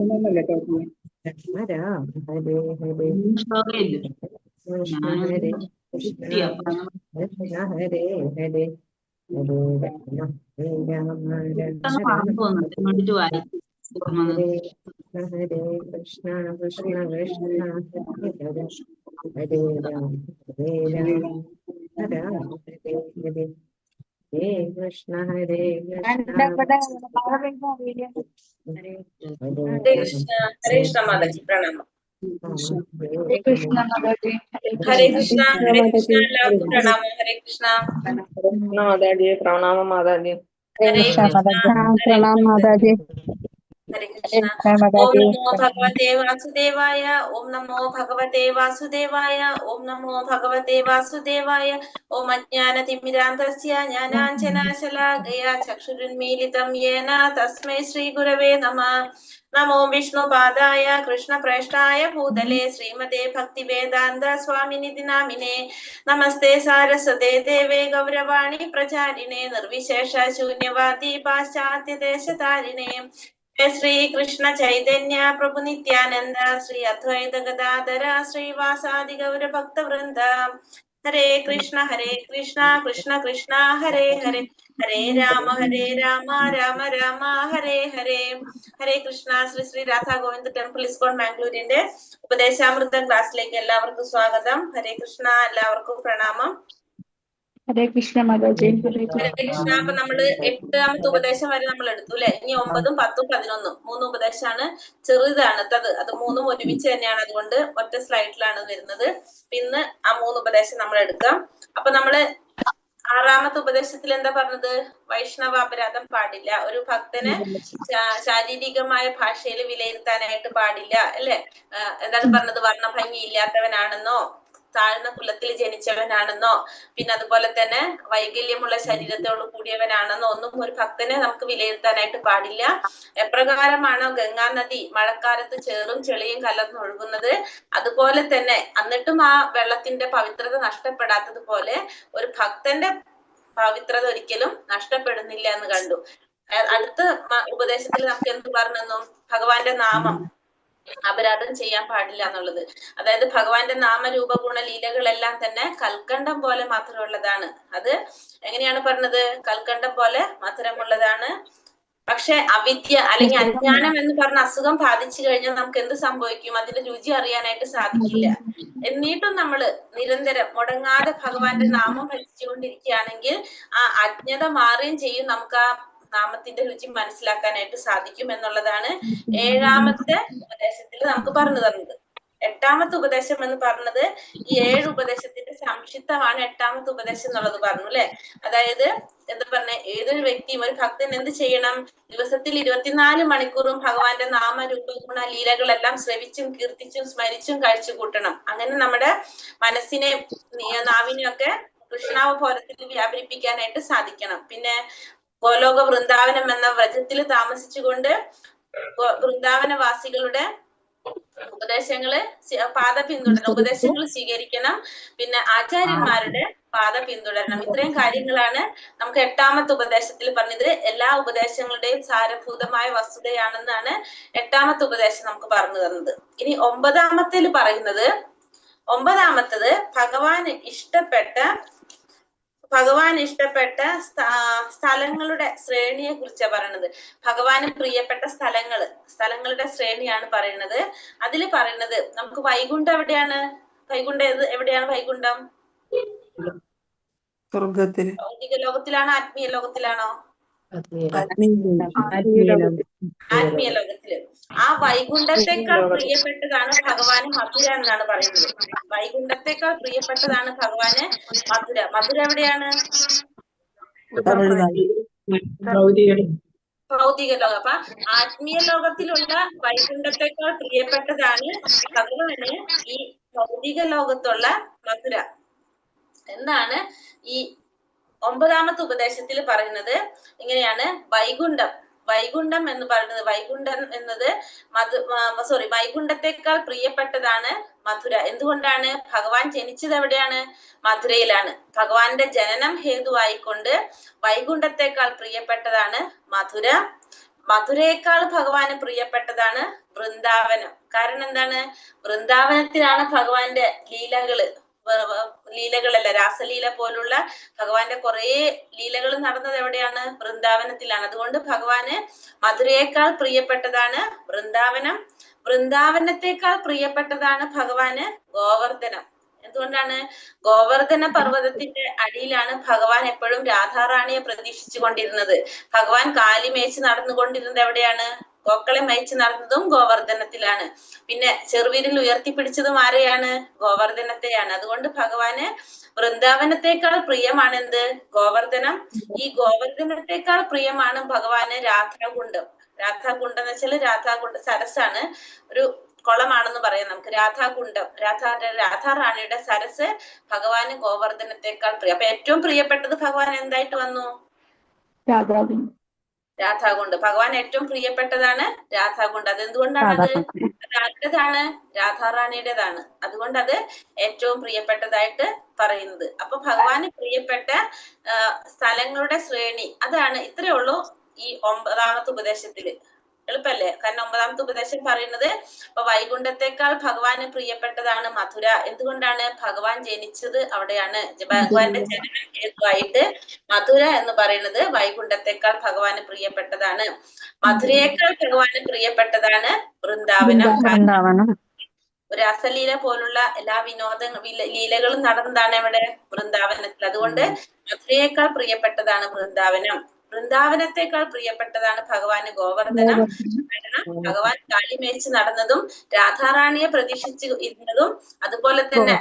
രാം ഹരേ ഹരേ കൃഷ്ണ ഹരേ കൃഷ്ണ കൃഷ്ണ ഹരേ ഹരേ ഹരേ രാമ ഹരേ രാമ ഹരേ കൃഷ്ണ കൃഷ്ണ കൃഷ്ണ ഹരേ ഹരേ ഹരേ രാമ ഹരേ രാമ രാമ ഹരേ ഹരേ ഹരേ കൃഷ്ണ ഹരേ കൃഷ്ണ हरे कृष्णा माता जी प्रणाम। हरे कृष्णा माता जी हरे कृष्णा എല്ലാവർക്കും പ്രണാമം. ഹരേ കൃഷ്ണ माता जी प्रणाम माता जी हरे कृष्णा प्रणाम माता जी हरे कृष्ण। ओम नमो भगवते वासुदेवाय ओम नमो भगवते वासुदेवाय ओम नमो भगवते वासुदेवाय ओम अज्ञानतिमिरान्धस्य ज्ञानाञ्जनशलाकया चक्षुरुन्मीलितं येन तस्मै श्रीगुरवे नमः। नमो विष्णुपादाय कृष्णप्रेष्ठाय भूतले श्रीमते भक्तिवेदान्त स्वामिनिधि नामिने नमस्ते सारस्वते देवे गौरवाणी प्रचारिणे निर्विशेष शून्यवादी पाश्चात्य देशतारिणे श्री कृष्ण चैतन्य प्रभु नित्यानंद श्री अद्वैत गदाधर श्रीवासादि गौर भक्त वृंद हरे कृष्ण कृष्ण कृष्ण हरे हरे हरे राम राम राम हरे हरे हरे कृष्ण ശ്രീ ശ്രീ രാധാ ഗോവിന്ദ് ടെമ്പിൾ ഇസ്കോൺ മാംഗ്ലൂരിന്റെ ഉപദേശാമൃതം ക്ലാസ്സിലേക്ക് എല്ലാവർക്കും സ്വാഗതം. ഹരേ കൃഷ്ണ, എല്ലാവർക്കും പ്രണാമം. हरे कृष्ण माता जी ഹരേ കൃഷ്ണ. അപ്പൊ നമ്മള് 8ാമത്തെ ഉപദേശം വരെ നമ്മൾ എടുത്തു അല്ലെ. ഇനി 9, 10, 11 3 ഉപദേശമാണ്. ചെറുതാണ് അത് 3 ഒരുമിച്ച് തന്നെയാണ്, അതുകൊണ്ട് ഒറ്റ സ്ലൈഡിലാണ് വരുന്നത്. ഇന്ന് ആ 3 ഉപദേശം നമ്മൾ എടുക്കാം. അപ്പൊ നമ്മള് 6ാമത്തെ ഉപദേശത്തിൽ എന്താ പറഞ്ഞത്? വൈഷ്ണവ അപരാധം പാടില്ല. ഒരു ഭക്തനെ ശാരീരികമായ ഭാഷയിൽ വിലയിരുത്താനായിട്ട് പാടില്ല അല്ലെ. എന്താണ് പറഞ്ഞത്? വർണ്ണഭംഗി ഇല്ലാത്തവനാണെന്നോ, താഴ്ന്ന കുലത്തിൽ ജനിച്ചവനാണെന്നോ, പിന്നെ അതുപോലെ തന്നെ വൈകല്യമുള്ള ശരീരത്തോട് കൂടിയവനാണെന്നോ ഒന്നും ഒരു ഭക്തനെ നമുക്ക് വിലയിരുത്താനായിട്ട് പാടില്ല. എപ്രകാരമാണോ ഗംഗാ നദി മഴക്കാലത്ത് ചേറും ചെളിയും കലർന്നൊഴുകുന്നത്, അതുപോലെ തന്നെ എന്നിട്ടും ആ വെള്ളത്തിന്റെ പവിത്രത നഷ്ടപ്പെടാത്തതുപോലെ ഒരു ഭക്തന്റെ പവിത്രത ഒരിക്കലും നഷ്ടപ്പെടുന്നില്ല എന്ന് കണ്ടു. അടുത്ത ഉപദേശത്തിൽ നമുക്ക് എന്ത് പറഞ്ഞു? ഭഗവാന്റെ നാമം അപരാധം ചെയ്യാൻ പാടില്ല എന്നുള്ളത്. അതായത് ഭഗവാന്റെ നാമരൂപ ഗുണ ലീലകളെല്ലാം തന്നെ കൽക്കണ്ടം പോലെ മധുരമുള്ളതാണ്. അത് എങ്ങനെയാണ് പറഞ്ഞത്? കൽക്കണ്ടം പോലെ മധുരമുള്ളതാണ്. പക്ഷെ അവിദ്യ അല്ലെങ്കിൽ അജ്ഞാനം എന്ന് പറഞ്ഞ അസുഖം ബാധിച്ചു കഴിഞ്ഞാൽ നമുക്ക് എന്ത് സംഭവിക്കും? അതിന്റെ രുചി അറിയാനായിട്ട് സാധിക്കില്ല. എന്നിട്ടും നമ്മൾ നിരന്തരം മുടങ്ങാതെ ഭഗവാന്റെ നാമം ഭജിച്ചുകൊണ്ടിരിക്കുകയാണെങ്കിൽ ആ അജ്ഞത മാറുകയും ചെയ്യും. നമുക്ക് ആ നാമത്തിന്റെ രുചി മനസ്സിലാക്കാനായിട്ട് സാധിക്കും എന്നുള്ളതാണ് 7ാമത്തെ ഉപദേശത്തിൽ നമുക്ക് പറഞ്ഞു തന്നത്. 8ാമത്തെ ഉപദേശം എന്ന് പറഞ്ഞത് ഈ 7 ഉപദേശത്തിന്റെ സംക്ഷിപ്തമാണ് 8ാമത്തെ ഉപദേശം എന്നുള്ളത് പറഞ്ഞു അല്ലെ. അതായത് എന്താ പറഞ്ഞ, ഏതൊരു വ്യക്തിയും ഒരു ഭക്തൻ എന്ത് ചെയ്യണം? ദിവസത്തിൽ 24 മണിക്കൂറും ഭഗവാന്റെ നാമരൂപ ഗുണ ലീലകളെല്ലാം ശ്രവിച്ചും കീർത്തിച്ചും സ്മരിച്ചും കഴിച്ചു കൂട്ടണം. അങ്ങനെ നമ്മുടെ മനസ്സിനെ നാവിനെയൊക്കെ കൃഷ്ണാവബോധത്തിൽ വ്യാപരിപ്പിക്കാനായിട്ട് സാധിക്കണം. പിന്നെ ഗോലോക വൃന്ദാവനം എന്ന വ്രജത്തിൽ താമസിച്ചുകൊണ്ട് വൃന്ദാവനവാസികളുടെ ഉപദേശങ്ങള് പാത പിന്തുടരണം, ഉപദേശങ്ങൾ സ്വീകരിക്കണം. പിന്നെ ആചാര്യന്മാരുടെ പാത പിന്തുടരണം. ഇത്രയും കാര്യങ്ങളാണ് നമുക്ക് 8ാമത്തെ ഉപദേശത്തിൽ പറഞ്ഞത്. എല്ലാ ഉപദേശങ്ങളുടെയും സാരഭൂതമായ വസ്തുതയാണെന്നാണ് 8ാമത്തെ ഉപദേശം നമുക്ക് പറഞ്ഞു തന്നത്. ഇനി 9ാമത്തേൽ പറയുന്നത്, 9ാമത്തത് ഭഗവാൻ ഇഷ്ടപ്പെട്ട സ്ഥലങ്ങളുടെ ശ്രേണിയെ കുറിച്ചാണ് പറയുന്നത്. ഭഗവാന് പ്രിയപ്പെട്ട സ്ഥലങ്ങളുടെ ശ്രേണിയാണ് പറയുന്നത്. അതിൽ പറയുന്നത് നമുക്ക് വൈകുണ്ഠം എവിടെയാണ്? എവിടെയാണ് വൈകുണ്ഠം? ഭൗതിക ലോകത്തിലാണോ ആത്മീയ ലോകത്തിലാണോ? ആത്മീയ ലോകത്തില്. ആ വൈകുണ്ഠത്തെക്കാൾ പ്രിയപ്പെട്ടതാണ് ഭഗവാന് മധുര എന്നാണ് പറയുന്നത്. വൈകുണ്ഠത്തെക്കാൾ പ്രിയപ്പെട്ടതാണ് ഭഗവാന് മധുര. മധുര എവിടെയാണ്? ഭൗതിക ലോകം. അപ്പൊ ആത്മീയ ലോകത്തിലുള്ള വൈകുണ്ഠത്തെക്കാൾ പ്രിയപ്പെട്ടതാണ് ഭഗവാന് ഈ ഭൗതിക ലോകത്തുള്ള മധുര എന്നാണ് ഈ 9ാമത്തെ ഉപദേശത്തിൽ പറയുന്നത്. ഇങ്ങനെയാണ് വൈകുണ്ഠം എന്ന് പറയുന്നത്. വൈകുണ്ഠം എന്നത് വൈകുണ്ഠത്തെക്കാൾ പ്രിയപ്പെട്ടതാണ് മധുര. എന്തുകൊണ്ടാണ്? ഭഗവാൻ ജനിച്ചത് എവിടെയാണ്? മധുരയിലാണ്. ഭഗവാന്റെ ജനനം ഹേതുവായിക്കൊണ്ട് വൈകുണ്ഠത്തെക്കാൾ പ്രിയപ്പെട്ടതാണ് മധുര. മധുരയേക്കാൾ ഭഗവാന് പ്രിയപ്പെട്ടതാണ് വൃന്ദാവനം. കാരണം എന്താണ്? വൃന്ദാവനത്തിലാണ് ഭഗവാന്റെ ലീലകളല്ല, രാസലീല പോലുള്ള ഭഗവാന്റെ കുറെ ലീലകൾ നടന്നത് എവിടെയാണ്? വൃന്ദാവനത്തിലാണ്. അതുകൊണ്ട് ഭഗവാന് മധുരയേക്കാൾ പ്രിയപ്പെട്ടതാണ് വൃന്ദാവനം. വൃന്ദാവനത്തെക്കാൾ പ്രിയപ്പെട്ടതാണ് ഭഗവാന് ഗോവർദ്ധനം. എന്തുകൊണ്ടാണ്? ഗോവർദ്ധന പർവ്വതത്തിന്റെ അടിയിലാണ് ഭഗവാൻ എപ്പോഴും രാധാറാണിയെ പ്രതീക്ഷിച്ചു കൊണ്ടിരുന്നത്. ഭഗവാൻ കാലിമേച്ച് നടന്നുകൊണ്ടിരുന്നത് എവിടെയാണ്? ഗോക്കളെ മേയിച്ച് നടന്നതും ഗോവർദ്ധനത്തിലാണ്. പിന്നെ ചെറുവിരൽ ഉയർത്തിപ്പിടിച്ചതും ആരെയാണ്? ഗോവർദ്ധനത്തെയാണ്. അതുകൊണ്ട് ഭഗവാന് വൃന്ദാവനത്തെക്കാൾ പ്രിയമാണ് എന്ത്? ഗോവർദ്ധനം. ഈ ഗോവർദ്ധനത്തെക്കാൾ പ്രിയമാണ് ഭഗവാന് രാധാകുണ്ഡം. രാധാകുണ്ഡം എന്ന് വെച്ചാൽ രാധാകുണ്ഡ സരസാണ്, ഒരു കുളമാണെന്ന് പറയാം നമുക്ക്. രാധാകുണ്ഡം, രാധാറാണിയുടെ സരസ് ഭഗവാന് ഗോവർദ്ധനത്തെക്കാൾ പ്രിയം. അപ്പൊ ഏറ്റവും പ്രിയപ്പെട്ടത് ഭഗവാൻ എന്തായിട്ട് വന്നു? രാധാകുണ്ട്. ഭഗവാൻ ഏറ്റവും പ്രിയപ്പെട്ടതാണ് രാധാകുണ്ട്. അതെന്തുകൊണ്ടാണ്? അത് ആരുടേതാണ്? രാധാറാണിയുടേതാണ്. അതുകൊണ്ട് അത് ഏറ്റവും പ്രിയപ്പെട്ടതായിട്ട് പറയുന്നത്. അപ്പൊ ഭഗവാന് പ്രിയപ്പെട്ട സ്ഥലങ്ങളുടെ ശ്രേണി അതാണ്. ഇത്രയേ ഉള്ളൂ ഈ 9ാമത്തെ ഉപദേശത്തില്. എളുപ്പല്ലേ? കാരണം 9ാമത്തെ ഉപദേശം പറയുന്നത് ഇപ്പൊ വൈകുണ്ഠത്തെക്കാൾ ഭഗവാന് പ്രിയപ്പെട്ടതാണ് മധുര. എന്തുകൊണ്ടാണ്? ഭഗവാൻ ജനിച്ചത് അവിടെയാണ്. ഭഗവാന്റെ ജനനം ഹേതുവായിട്ട് മധുര എന്ന് പറയുന്നത് വൈകുണ്ഠത്തെക്കാൾ ഭഗവാന് പ്രിയപ്പെട്ടതാണ്. മധുരയേക്കാൾ ഭഗവാന് പ്രിയപ്പെട്ടതാണ് വൃന്ദാവനം. ഒരു രാസലീല പോലുള്ള എല്ലാ ലീലകളും നടന്നതാണ് ഇവിടെ? വൃന്ദാവനത്തിൽ. അതുകൊണ്ട് മധുരയേക്കാൾ പ്രിയപ്പെട്ടതാണ് വൃന്ദാവനം. വൃന്ദാവനത്തെക്കാൾ പ്രിയപ്പെട്ടതാണ് ഭഗവാന് ഗോവർദ്ധനം. കാരണം ഭഗവാൻ കാലിമേച്ച് നടന്നതും രാധാറാണിയെ പ്രതീക്ഷിച്ച് ഇരുന്നതും അതുപോലെ തന്നെ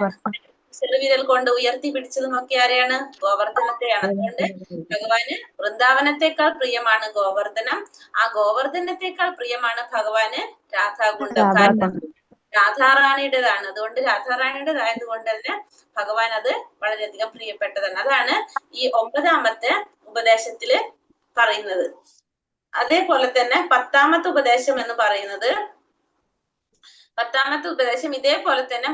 ചെറുവിരൽ കൊണ്ട് ഉയർത്തി പിടിച്ചതും ഒക്കെ ആരെയാണ്? ഗോവർദ്ധനത്തെയാണ്. അതുകൊണ്ട് ഭഗവാന് വൃന്ദാവനത്തെക്കാൾ പ്രിയമാണ് ഗോവർദ്ധനം. ആ ഗോവർദ്ധനത്തെക്കാൾ പ്രിയമാണ് ഭഗവാന് രാധാകുണ്ഡം. കാരണം രാധാറാണിയുടേതാണ്. അതുകൊണ്ട് രാധാറാണിയുടേതായത് കൊണ്ട് തന്നെ ഭഗവാൻ അത് വളരെയധികം പ്രിയപ്പെട്ടതാണ്. അതാണ് ഈ 9ാമത്തെ ഉപദേശത്തില് പറയുന്നത്. അതേപോലെ തന്നെ 10ാമത്തെ ഉപദേശം എന്ന് പറയുന്നത്, 10ാമത്തെ ഉപദേശം ഇതേപോലെ തന്നെ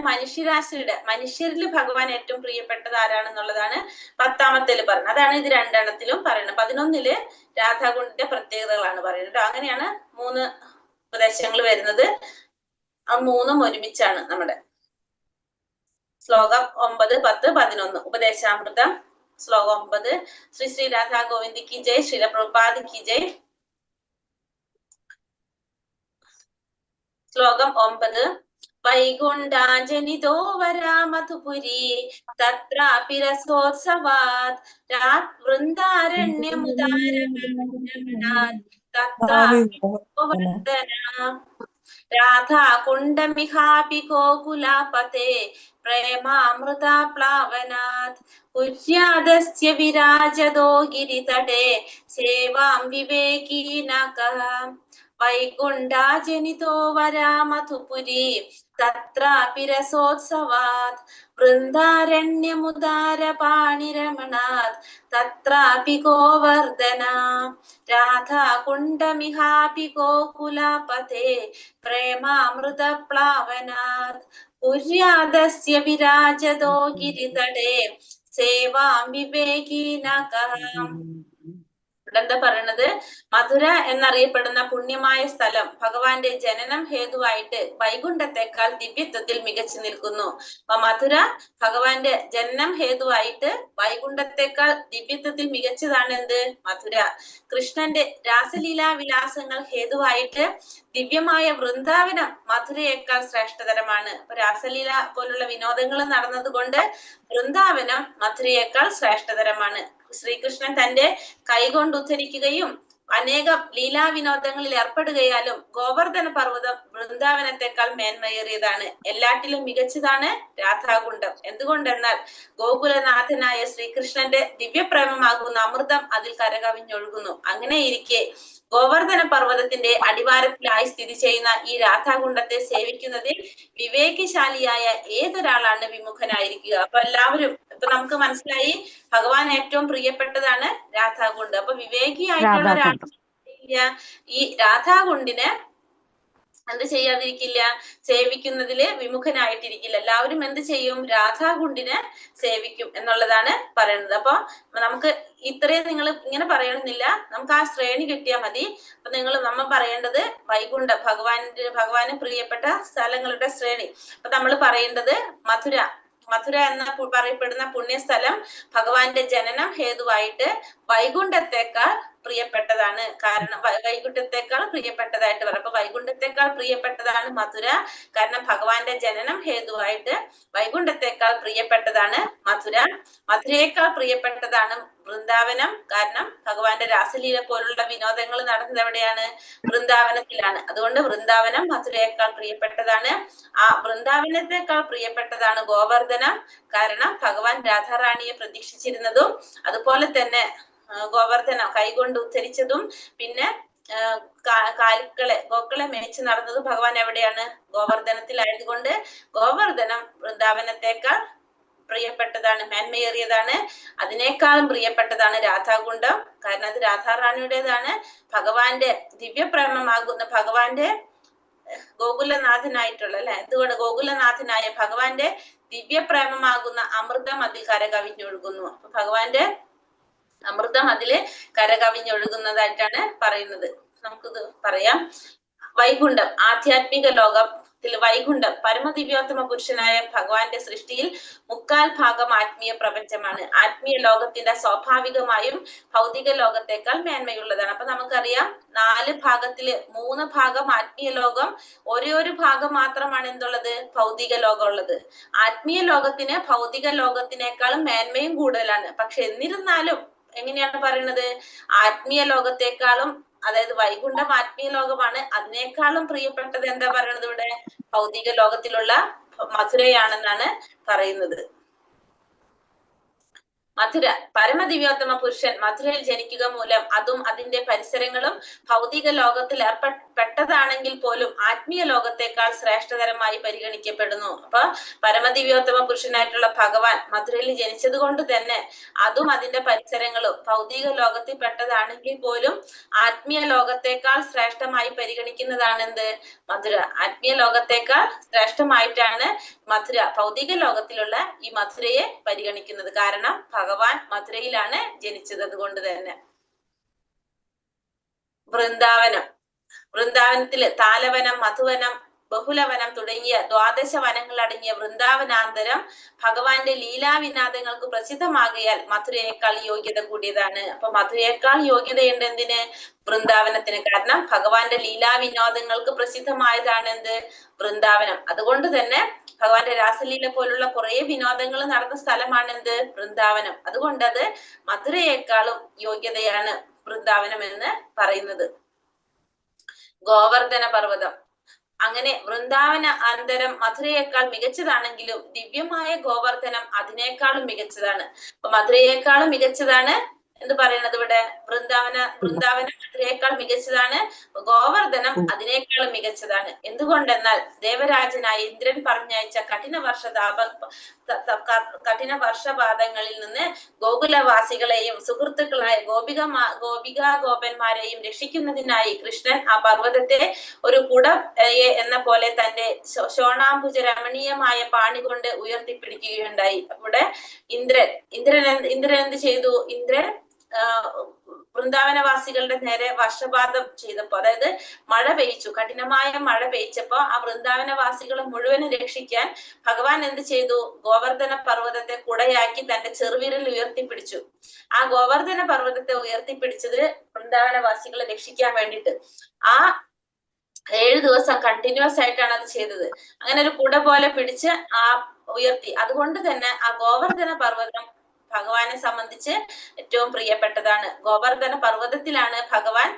മനുഷ്യരിൽ ഭഗവാൻ ഏറ്റവും പ്രിയപ്പെട്ടത് ആരാണെന്നുള്ളതാണ് 10ാമത്തേല് പറയുന്നത്. അതാണ് ഇത് 2എണ്ണത്തിലും പറയുന്നത്. 11ല് രാധാകുണ്ടിന്റെ പ്രത്യേകതകളാണ് പറയുന്നത്. അങ്ങനെയാണ് 3 ഉപദേശങ്ങൾ വരുന്നത്. ആ 3ഉം ഒരുമിച്ചാണ് നമ്മുടെ ശ്ലോകം 9, 10, 11. ഉപദേശാമൃതം ശ്ലോകം 9. ശ്രീ ശ്രീ രാധാ ഗോവിന്ദ് കി ജയ്. ശ്രീല പ്രഭുപാദ് കി ജയ്. ശ്ലോകം 9. വൈകുണ്ഠാഞ്ജനിതോ വരാ മധുപുരി തത്രാപി രസോത്സവാത് രാത് വൃന്ദാരണ്യമുദാരമണാത് തത്രാപി ഗോവർദ്ധന രാധാകുണ്ഡമിഹാപി ഗോകുലാപതേ പ്രേമാമൃത പ്ലാവനാത് കുര്യാദസ്യ വിരാജതോ ഗിരിതടേ സേവാം വിവേകീനകഃ. വൈകുണ്ഠാജനിതോ വരാ മധുപുരി തത്രാപി രസോത്സവാത് വൃന്ദാരണ്യമുദാരപാണിരമണാത് തത്രാപി ഗോവർദ്ധന രാധാകുണ്ഡമിഹാപി ഗോകുലാപതേ പ്രേമാമൃത പ്ലാവനാത് കുര്യാദസ്യ വിരാജതോ ഗിരിതടേ സേവാം വിവേകീനകഃ. എന്താ പറയണത്? മധുര എന്നറിയപ്പെടുന്ന പുണ്യമായ സ്ഥലം ഭഗവാന്റെ ജനനം ഹേതുവായിട്ട് വൈകുണ്ഠത്തെക്കാൾ ദിവ്യത്വത്തിൽ മികച്ചു നിൽക്കുന്നു. അപ്പൊ മധുര ഭഗവാന്റെ ജനനം ഹേതുവായിട്ട് വൈകുണ്ഠത്തെക്കാൾ ദിവ്യത്വത്തിൽ മികച്ചതാണ് എന്ത്? മധുര. കൃഷ്ണന്റെ രാസലീലാ വിലാസങ്ങൾ ഹേതുവായിട്ട് ദിവ്യമായ വൃന്ദാവനം മധുരയേക്കാൾ ശ്രേഷ്ഠതരമാണ്. അപ്പൊ രാസലീല പോലുള്ള വിനോദങ്ങൾ നടന്നത് കൊണ്ട് വൃന്ദാവനം മധുരയേക്കാൾ ശ്രേഷ്ഠതരമാണ്. ശ്രീകൃഷ്ണൻ തന്റെ കൈകൊണ്ട് ഉദ്ധരിക്കുകയും അനേകം ലീലാവിനോദങ്ങളിൽ ഏർപ്പെടുകയാലും ഗോവർദ്ധന പർവ്വതം വൃന്ദാവനത്തെക്കാൾ മേന്മയേറിയതാണ്. എല്ലാറ്റിലും മികച്ചതാണ് രാധാകുണ്ഡം. എന്തുകൊണ്ടെന്നാൽ ഗോകുലനാഥനായ ശ്രീകൃഷ്ണന്റെ ദിവ്യപ്രേമമാകുന്ന അമൃതം അതിൽ കരകവിഞ്ഞൊഴുകുന്നു. അങ്ങനെ ഇരിക്കെ ഗോവർദ്ധന പർവ്വതത്തിന്റെ അടിവാരത്തിലായി സ്ഥിതി ചെയ്യുന്ന ഈ രാധാകുണ്ഡത്തെ സേവിക്കുന്നതിൽ വിവേകശാലിയായ ഏതൊരാളാണ് വിമുഖനായിരിക്കുക? അപ്പൊ എല്ലാവരും ഇപ്പൊ നമുക്ക് മനസ്സിലായി ഭഗവാൻ ഏറ്റവും പ്രിയപ്പെട്ടതാണ് രാധാകുണ്ട്. അപ്പൊ വിവേകിയായിട്ടുള്ള ഒരാൾ ഈ രാധാകുണ്ടിന് എന്ത് ചെയ്യാതിരിക്കില്ല, സേവിക്കുന്നതില് വിമുഖനായിട്ടിരിക്കില്ല. എല്ലാവരും എന്ത് ചെയ്യും, രാധാകുണ്ടിനെ സേവിക്കും എന്നുള്ളതാണ് പറയുന്നത്. അപ്പൊ നമുക്ക് ഇത്രയും നിങ്ങൾ ഇങ്ങനെ പറയണമെന്നില്ല, നമുക്ക് ആ ശ്രേണി കിട്ടിയാൽ മതി. അപ്പൊ നമ്മൾ പറയേണ്ടത് ഭഗവാന് പ്രിയപ്പെട്ട സ്ഥലങ്ങളുടെ ശ്രേണി. അപ്പൊ നമ്മൾ പറയേണ്ടത് മഥുര എന്ന പറയപ്പെടുന്ന പുണ്യസ്ഥലം ഭഗവാന്റെ ജനനം ഹേതുവായിട്ട് വൈകുണ്ഠത്തെക്കാൾ പ്രിയപ്പെട്ടതാണ്. കാരണം വൈകുണ്ഠത്തെക്കാൾ പ്രിയപ്പെട്ടതായിട്ട് പറയും. അപ്പൊ വൈകുണ്ഠത്തെക്കാൾ പ്രിയപ്പെട്ടതാണ് മഥുര. കാരണം ഭഗവാന്റെ ജനനം ഹേതുവായിട്ട് വൈകുണ്ഠത്തെക്കാൾ പ്രിയപ്പെട്ടതാണ് മഥുര. മഥുരയേക്കാൾ പ്രിയപ്പെട്ടതാണ് വൃന്ദാവനം. കാരണം ഭഗവാന്റെ രാസലീല പോലുള്ള വിനോദങ്ങൾ നടന്നത് എവിടെയാണ്, വൃന്ദാവനത്തിലാണ്. അതുകൊണ്ട് വൃന്ദാവനം മഥുരയേക്കാൾ പ്രിയപ്പെട്ടതാണ്. ആ വൃന്ദാവനത്തെക്കാൾ പ്രിയപ്പെട്ടതാണ് ഗോവർദ്ധനം. കാരണം ഭഗവാൻ രാധാറാണിയെ പ്രതീക്ഷിച്ചിരുന്നതും അതുപോലെ തന്നെ ഗോവർദ്ധനം കൈകൊണ്ട് ഉദ്ധരിച്ചതും പിന്നെ ഗോക്കളെ മേച്ച് നടന്നതും ഭഗവാൻ എവിടെയാണ്, ഗോവർദ്ധനത്തിലായതുകൊണ്ട് ഗോവർദ്ധനം വൃന്ദാവനത്തെക്കാൾ പ്രിയപ്പെട്ടതാണ്, മേന്മയേറിയതാണ്. അതിനേക്കാളും പ്രിയപ്പെട്ടതാണ് രാധാകുണ്ഡം. കാരണം അത് രാധാറാണിയുടേതാണ്. ഭഗവാന്റെ ദിവ്യപ്രേമമാകുന്ന ഭഗവാന്റെ ഗോകുലനാഥനായിട്ടുള്ള എന്തുകൊണ്ട് ഗോകുലനാഥനായ ഭഗവാന്റെ ദിവ്യപ്രേമമാകുന്ന അമൃതം അതിൽ കരകവിഞ്ഞൊഴുകുന്നു. അപ്പൊ ഭഗവാന്റെ അമൃതം അതില് കരകവിഞ്ഞൊഴുകുന്നതായിട്ടാണ് പറയുന്നത്. നമുക്കിത് പറയാം. വൈകുണ്ഠം, ആധ്യാത്മിക ലോകത്തിൽ വൈകുണ്ഠം പരമദിവ്യോത്തമ പുരുഷനായ ഭഗവാന്റെ സൃഷ്ടിയിൽ 3/4 ആത്മീയ പ്രപഞ്ചമാണ്. ആത്മീയ ലോകത്തിന്റെ സ്വാഭാവികമായും ഭൗതിക ലോകത്തെക്കാൾ മേന്മയുള്ളതാണ്. അപ്പൊ നമുക്കറിയാം 4 ഭാഗത്തില് 3 ഭാഗം ആത്മീയ ലോകം, ഒരു ഭാഗം മാത്രമാണ് എന്തുള്ളത്, ഭൗതിക ലോകം ഉള്ളത്. ആത്മീയ ലോകത്തിന് ഭൗതിക ലോകത്തിനേക്കാളും മേന്മയും കൂടുതലാണ്. പക്ഷെ എന്നിരുന്നാലും എങ്ങനെയാണ് പറയുന്നത്, ആത്മീയ ലോകത്തെക്കാളും, അതായത് വൈകുണ്ഠം ആത്മീയ ലോകമാണ്, അതിനേക്കാളും പ്രിയപ്പെട്ടത് എന്താ പറയുന്നത് ഇവിടെ, ഭൗതിക ലോകത്തിലുള്ള മഥുരയാണെന്നാണ് പറയുന്നത്. മഥുര പരമദിവ്യോത്തമ പുരുഷൻ മഥുരയിൽ ജനിക്കുക മൂലം അതും അതിന്റെ പരിസരങ്ങളും ഭൗതിക ലോകത്തിൽ ഏർപ്പെട്ടതാണെങ്കിൽ പോലും ആത്മീയ ലോകത്തെക്കാൾ ശ്രേഷ്ഠതരമായി പരിഗണിക്കപ്പെടുന്നു. അപ്പൊ പരമദിവ്യോത്തമ പുരുഷനായിട്ടുള്ള ഭഗവാൻ മഥുരയിൽ ജനിച്ചത് കൊണ്ട് തന്നെ അതും അതിന്റെ പരിസരങ്ങളും ഭൗതിക ലോകത്തിൽ പെട്ടതാണെങ്കിൽ പോലും ആത്മീയ ലോകത്തെക്കാൾ ശ്രേഷ്ഠമായി പരിഗണിക്കുന്നതാണ് എന്ത്, മഥുര. ആത്മീയ ലോകത്തെക്കാൾ ശ്രേഷ്ഠമായിട്ടാണ് മഥുര, ഭൗതിക ലോകത്തിലുള്ള ഈ മഥുരയെ പരിഗണിക്കുന്നത്. കാരണം ഭഗവാൻ മഥുരയിലാണ് ജനിച്ചത്. അതുകൊണ്ട് തന്നെ വൃന്ദാവനത്തില് താലവനം, മധുവനം, ബഹുലവനം തുടങ്ങിയ 12 വനങ്ങൾ അടങ്ങിയ വൃന്ദാവനാന്തരം ഭഗവാന്റെ ലീലാവിനാദങ്ങൾക്ക് പ്രസിദ്ധമാകിയാൽ മഥുരയേക്കാൾ യോഗ്യത കൂടിയതാണ്. അപ്പൊ മഥുരയേക്കാൾ യോഗ്യതയുണ്ട് എന്തിന്, വൃന്ദാവനത്തിന്. കാരണം ഭഗവാന്റെ ലീലാവിനോദങ്ങൾക്ക് പ്രസിദ്ധമായതാണ് എന്ത്, വൃന്ദാവനം. അതുകൊണ്ട് തന്നെ ഭഗവാന്റെ രാസലീല പോലുള്ള കുറെ വിനോദങ്ങൾ നടന്ന സ്ഥലമാണ് എന്ത്, വൃന്ദാവനം. അതുകൊണ്ട് അത് മഥുരയേക്കാളും യോഗ്യതയാണ് വൃന്ദാവനം എന്ന് പറയുന്നത്. ഗോവർദ്ധന പർവ്വതം, അങ്ങനെ വൃന്ദാവന അന്തരം മഥുരയേക്കാൾ മികച്ചതാണെങ്കിലും ദിവ്യമായ ഗോവർദ്ധനം അതിനേക്കാളും മികച്ചതാണ്. അപ്പൊ മഥുരയേക്കാളും മികച്ചതാണ് എന്ത് പറയണത് ഇവിടെ, വൃന്ദാവനം മഥുരയേക്കാൾ മികച്ചതാണ്, ഗോവർദ്ധനം അതിനേക്കാളും മികച്ചതാണ്. എന്തുകൊണ്ടെന്നാൽ ദേവരാജനായ ഇന്ദ്രൻ പറഞ്ഞയച്ച കഠിന വർഷപാതങ്ങളിൽ നിന്ന് ഗോകുലവാസികളെയും സുഹൃത്തുക്കളായ ഗോപികാഗോപന്മാരെയും രക്ഷിക്കുന്നതിനായി കൃഷ്ണൻ ആ പർവ്വതത്തെ ഒരു കുടയെ എന്ന പോലെ തന്റെ ശോണാംബുജ രമണീയമായ പാണി കൊണ്ട് ഉയർത്തിപ്പിടിക്കുകയുണ്ടായി. അവിടെ ഇന്ദ്രൻ എന്ത് ചെയ്തു, ഇന്ദ്രൻ വൃന്ദാവനവാസികളുടെ നേരെ വർഷപാതം ചെയ്തപ്പോ, അതായത് മഴ പെയ്ച്ചു, കഠിനമായ മഴ പെയ്ച്ചപ്പോ ആ വൃന്ദാവനവാസികളെ മുഴുവനും രക്ഷിക്കാൻ ഭഗവാൻ എന്ത് ചെയ്തു, ഗോവർദ്ധന പർവ്വതത്തെ കുടയാക്കി തന്റെ ചെറുവിരൽ ഉയർത്തിപ്പിടിച്ചു. ആ ഗോവർദ്ധന പർവ്വതത്തെ ഉയർത്തിപ്പിടിച്ചത് വൃന്ദാവനവാസികളെ രക്ഷിക്കാൻ വേണ്ടിയിട്ട്. ആ 7 ദിവസം കണ്ടിന്യൂസ് ആയിട്ടാണ് അത് ചെയ്തത്. അങ്ങനെ ഒരു കുട പോലെ പിടിച്ച് ആ ഉയർത്തി. അതുകൊണ്ട് തന്നെ ആ ഗോവർദ്ധന പർവ്വതം ഭഗവാനെ സംബന്ധിച്ച് ഏറ്റവും പ്രിയപ്പെട്ടതാണ്. ഗോവർദ്ധന പർവ്വതത്തിലാണ് ഭഗവാൻ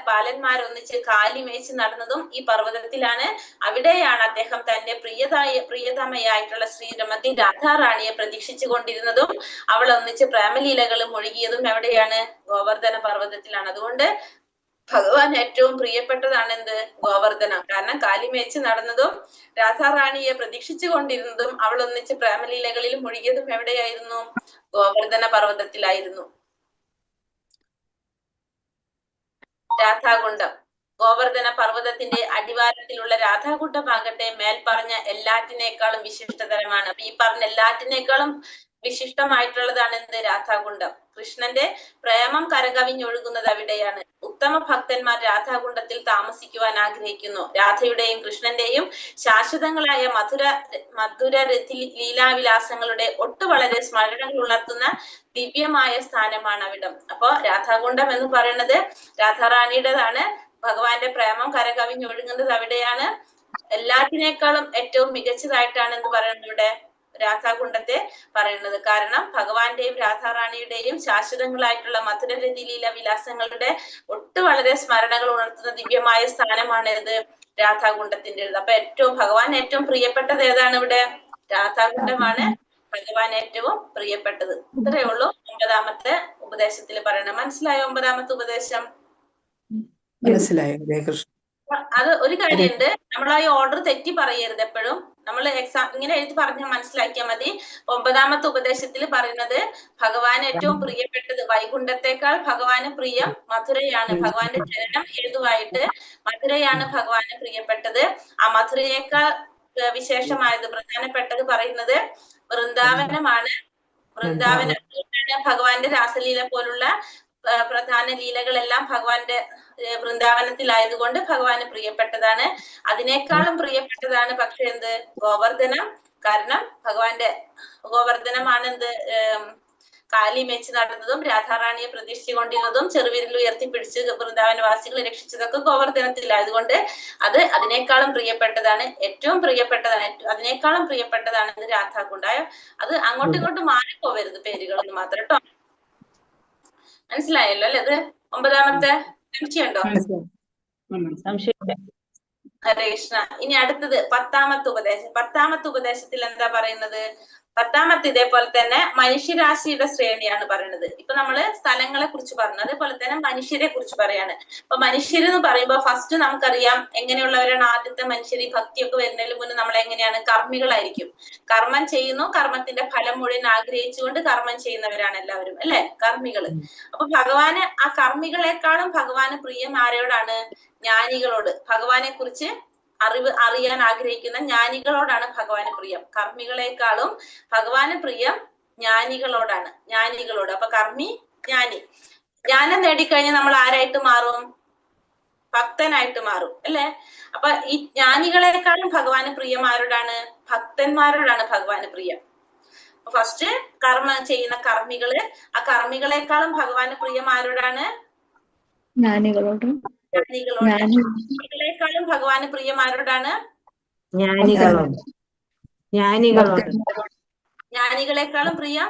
ബാലന്മാരൊന്നിച്ച് കാലിമേച്ച് നടന്നതും ഈ പർവ്വതത്തിലാണ്. അവിടെയാണ് അദ്ദേഹം തന്റെ പ്രിയതമയായിട്ടുള്ള ശ്രീമതി രാധാറാണിയെ പ്രതീക്ഷിച്ചു കൊണ്ടിരുന്നതും അവൾ ഒന്നിച്ച് പ്രേമലീലകളും മുഴുകിയതും എവിടെയാണ്, ഗോവർദ്ധന പർവ്വതത്തിലാണ്. അതുകൊണ്ട് ഭഗവാൻ ഏറ്റവും പ്രിയപ്പെട്ടതാണ് എന്ത്, ഗോവർദ്ധനം. കാരണം കാലിമേച്ച് നടന്നതും രാധാറാണിയെ പ്രതീക്ഷിച്ചു കൊണ്ടിരുന്നതും അവൾ ഒന്നിച്ച് പ്രേമലീലകളിൽ മുഴുകിയതും എവിടെയായിരുന്നു, ഗോവർദ്ധന പർവ്വതത്തിലായിരുന്നു. രാധാകുണ്ഡം ഗോവർദ്ധന പർവ്വതത്തിന്റെ അടിവാരത്തിലുള്ള രാധാകുണ്ഠമാകട്ടെ മേൽപ്പറഞ്ഞ എല്ലാറ്റിനേക്കാളും വിശിഷ്ടതരമാണ്. അപ്പൊ ഈ പറഞ്ഞ എല്ലാറ്റിനേക്കാളും വിശിഷ്ടമായിട്ടുള്ളതാണ് എന്ത്? രാധാകുണ്ഠം. കൃഷ്ണന്റെ പ്രേമം കരകവിഞ്ഞൊഴുകുന്നത് അവിടെയാണ്. ഉത്തമ ഭക്തന്മാർ രാധാകുണ്ഠത്തിൽ താമസിക്കുവാൻ ആഗ്രഹിക്കുന്നു. രാധയുടെയും കൃഷ്ണന്റെയും ശാശ്വതങ്ങളായ മധുര ലീലാവിലാസങ്ങളുടെ ഒട്ടു വളരെ സ്മരണകൾ ഉണർത്തുന്ന ദിവ്യമായ സ്ഥാനമാണ് അവിടം. അപ്പൊ രാധാകുണ്ഠം എന്ന് പറയുന്നത് രാധാറാണിയുടേതാണ്. ഭഗവാന്റെ പ്രേമം കരകവിഞ്ഞൊഴുകുന്നത് അവിടെയാണ്. എല്ലാത്തിനേക്കാളും ഏറ്റവും മികച്ചതായിട്ടാണ് എന്ത് പറയുന്നത് ഇവിടെ? രാധാകുണ്ഠത്തെ പറയുന്നത്. കാരണം ഭഗവാന്റെയും രാധാറാണിയുടെയും ശാശ്വതങ്ങളായിട്ടുള്ള മധുരരതിലീല വിലാസങ്ങളുടെ ഒട്ടു വളരെ സ്മരണകൾ ഉണർത്തുന്ന ദിവ്യമായ സ്ഥാനമാണ് ഇത്? രാധാകുണ്ഠത്തിൻ്റെത്. അപ്പൊ ഭഗവാൻ ഏറ്റവും പ്രിയപ്പെട്ടത് ഏതാണ് ഇവിടെ? രാധാകുണ്ഠമാണ് ഭഗവാൻ ഏറ്റവും പ്രിയപ്പെട്ടത്. ഇത്രയേ ഉള്ളൂ 9ാമത്തെ ഉപദേശത്തിൽ പറയുന്നത്. മനസ്സിലായോ 9ാമത്തെ ഉപദേശം? മനസ്സിലായോ? ഹരേ കൃഷ്ണ. അത് ഒരു കാര്യമുണ്ട്, നമ്മൾ ആ ഓർഡർ തെറ്റി പറയരുത് എപ്പോഴും. നമ്മൾ എക്സാം ഇങ്ങനെ എഴുതി പറഞ്ഞാൽ മനസ്സിലാക്കിയാൽ മതി. 9ാമത്തെ ഉപദേശത്തിൽ പറയുന്നത് ഭഗവാൻ ഏറ്റവും പ്രിയപ്പെട്ടത്, വൈകുണ്ഠത്തെക്കാൾ ഭഗവാന് പ്രിയം മധുരയാണ്. ഭഗവാന്റെ ചരണം ഹേതുവായിട്ട് മധുരയാണ് ഭഗവാന് പ്രിയപ്പെട്ടത്. ആ മധുരയേക്കാൾ വിശേഷമായത്, പ്രധാനപ്പെട്ടത് പറയുന്നത് വൃന്ദാവനമാണ്. ഭഗവാന്റെ രാസലീല പോലുള്ള പ്രധാന ലീലകളെല്ലാം ഭഗവാന്റെ വൃന്ദാവനത്തിലായതുകൊണ്ട് ഭഗവാന് പ്രിയപ്പെട്ടതാണ്. അതിനേക്കാളും പ്രിയപ്പെട്ടതാണ് പക്ഷെ എന്ത്? ഗോവർദ്ധനം. കാരണം ഗോവർദ്ധനമാണ് എന്ത്? കാലി മേച്ച് നടന്നതും രാധാറാണിയെ പ്രതീക്ഷിച്ചുകൊണ്ടിരുന്നതും ചെറുവിരൽ ഉയർത്തിപ്പിടിച്ച് വൃന്ദാവനവാസികളെ രക്ഷിച്ചതൊക്കെ ഗോവർദ്ധനത്തിലായതുകൊണ്ട് അതിനേക്കാളും പ്രിയപ്പെട്ടതാണ്, ഏറ്റവും പ്രിയപ്പെട്ടതാണ്, അതിനേക്കാളും പ്രിയപ്പെട്ടതാണ് ഇത് രാധാകുണ്ഠം. അത് അങ്ങോട്ടും ഇങ്ങോട്ടും മാറിപ്പോവരുത് പേരുകളൊന്നും മാത്രം കേട്ടോ. മനസ്സിലായല്ലോ അല്ലെ? അത് 9ാമത്തെ. സംശയമുണ്ടോ? ഹരേ കൃഷ്ണ. ഇനി അടുത്തത് 10ാമത്തെ ഉപദേശം. 10ാമത്തെ ഉപദേശത്തിൽ എന്താ പറയുന്നത്? 10ാമത്തെ ഇതേപോലെ തന്നെ മനുഷ്യരാശിയുടെ ശ്രേണിയാണ് പറയുന്നത്. ഇപ്പൊ നമ്മള് സ്ഥലങ്ങളെ കുറിച്ച് പറഞ്ഞു, അതേപോലെ തന്നെ മനുഷ്യരെ കുറിച്ച് പറയാണ്. അപ്പൊ മനുഷ്യരെന്ന് പറയുമ്പോ ഫസ്റ്റ് നമുക്കറിയാം എങ്ങനെയുള്ളവരാണ് ആദ്യത്തെ മനുഷ്യർ. ഈ ഭക്തിയൊക്കെ വരുന്നതിന് മുന്നേ നമ്മൾ എങ്ങനെയാണ്? കർമ്മികളായിരിക്കും. കർമ്മം ചെയ്യുന്നു, കർമ്മത്തിന്റെ ഫലം മുഴുവൻ ആഗ്രഹിച്ചുകൊണ്ട് കർമ്മം ചെയ്യുന്നവരാണ് എല്ലാവരും, അല്ലെ? കർമ്മികള്. അപ്പൊ ഭഗവാന് ആ കർമ്മികളെക്കാളും ഭഗവാന് പ്രിയം ആരോടാണ്? ജ്ഞാനികളോട്. ഭഗവാനെ കുറിച്ച് അറിയാൻ ആഗ്രഹിക്കുന്ന ജ്ഞാനികളോടാണ് ഭഗവാന് പ്രിയം. കർമ്മികളെക്കാളും ഭഗവാന് പ്രിയം ജ്ഞാനികളോടാണ്. ജ്ഞാനികളോട്. അപ്പൊ കർമ്മി, ജ്ഞാനി. ജ്ഞാനം നേടിക്കഴിഞ്ഞാൽ നമ്മൾ ആരായിട്ട് മാറും? ഭക്തനായിട്ട് മാറും, അല്ലെ? അപ്പൊ ഈ ജ്ഞാനികളെക്കാളും ഭഗവാന് പ്രിയം ആരോടാണ്? ഭക്തന്മാരോടാണ് ഭഗവാന് പ്രിയം. ഫസ്റ്റ് കർമ്മം ചെയ്യുന്ന കർമ്മികള്. ആ കർമ്മികളെക്കാളും ഭഗവാന് പ്രിയം ആരോടാണ്? ജ്ഞാനികളോട്. ജ്ഞാനികളെക്കാളും ഭഗവാന് പ്രിയം ആരോടാണ്? ജ്ഞാനികളെക്കാളും പ്രിയം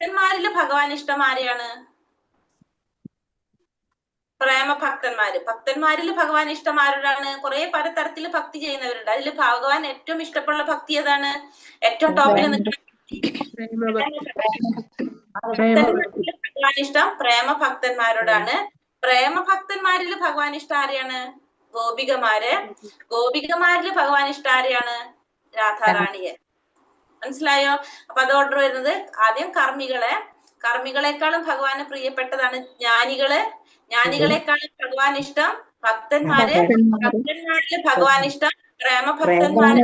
ഭക്തന്മാരില് ഭഗവാൻ ഇഷ്ടം ആരെയാണ്? പ്രേമഭക്തന്മാര്. ഭക്തന്മാരിൽ ഭഗവാൻ ഇഷ്ടം ആരോടാണ്? കുറെ പലതരത്തില് ഭക്തി ചെയ്യുന്നവരുണ്ട്. അതിൽ ഭഗവാൻ ഏറ്റവും ഇഷ്ടപ്പെടുന്ന ഭക്തി ഏതാണ്? ഏറ്റവും ടോപ്പിൽ നിൽക്കുന്ന ഭഗവാൻ ഇഷ്ടം പ്രേമഭക്തന്മാരോടാണ്. പ്രേമഭക്തന്മാരിൽ ഭഗവാൻ ഇഷ്ടം ആരെയാണ്? ഗോപികമാര്. ഗോപികമാരിൽ ഭഗവാൻ ഇഷ്ടം ആരെയാണ്? രാധാറാണിയെ. മനസ്സിലായോ? അപ്പൊ അത് ഓർഡർ വരുന്നത് ആദ്യം കർമ്മികളെക്കാളും ഭഗവാന് പ്രിയപ്പെട്ടതാണ് ജ്ഞാനികള്. ജ്ഞാനികളെക്കാളും ഭഗവാൻ ഇഷ്ടം ഭക്തന്മാര്. ഭക്തന്മാരിൽ ഭഗവാൻ ഇഷ്ടം പ്രേമഭക്തന്മാര്.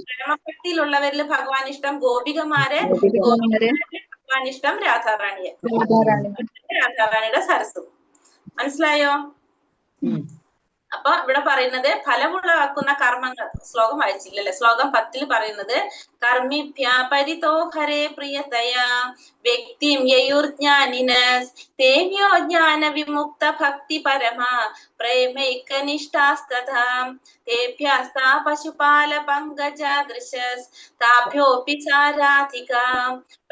പ്രേമഭക്തിയിലുള്ളവരിൽ ഭഗവാൻ ഇഷ്ടം ഗോപികമാര്. ഗോപികമാരിൽ ഭഗവാൻ ഇഷ്ടം രാധാറാണിയെ. രാധാറാണിയുടെ സരസ്സും. മനസ്സിലായോ? അപ്പൊ ഇവിടെ പറയുന്നത് ഫലമുള്ളവാക്കുന്ന കർമ്മങ്ങൾ. ശ്ലോകം വായിച്ചില്ലല്ലേ? ശ്ലോകം 10 പറയുന്നത് കർമ്മിഭ്യാ പരിതോ ഹരേ പ്രിയതയാ വ്യക്തിം യയുർജ്ഞാനിനസ് തേവ്യോ ജ്ഞാന വിമുക്ത ഭക്തി പരമാ പ്രേമൈകനിഷ്ഠാസ്തഥാ തേഭ്യസ്താ പശുപാല പങ്കജാദൃശസ് താഭ്യോപി സാരാധികാ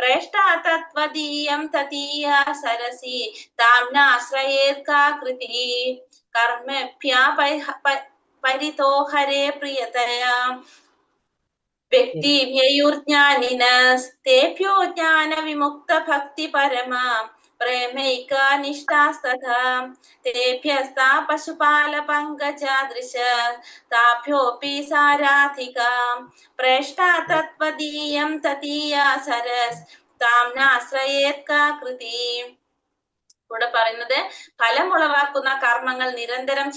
പ്രേഷ്ഠാ തത്വദീയം തതീയാ സരസി താംനാശ്രയേത്കാകൃതി കർമ്മഭ്യാ പരിതോ ഹരേ പ്രിയതയാ വ്യക്തിം യയുർജ്ഞാനിനസ് തേഭ്യോ ജ്ഞാന വിമുക്ത ഭക്തി പരമാ പ്രേമൈകനിഷ്ഠാസ്തഥാ തേഭ്യസ്താ പശുപാല പങ്കജാദൃശ താഭ്യോപി സാരാധികാ പ്രേഷ്ഠാ തത്വദീയം തതീയാ സരസ് താംനാശ്രയേത്കാകൃതി. ഇവിടെ പറയുന്നത് ഫലമുളവാക്കുന്ന കർമ്മങ്ങൾ നിരന്തരം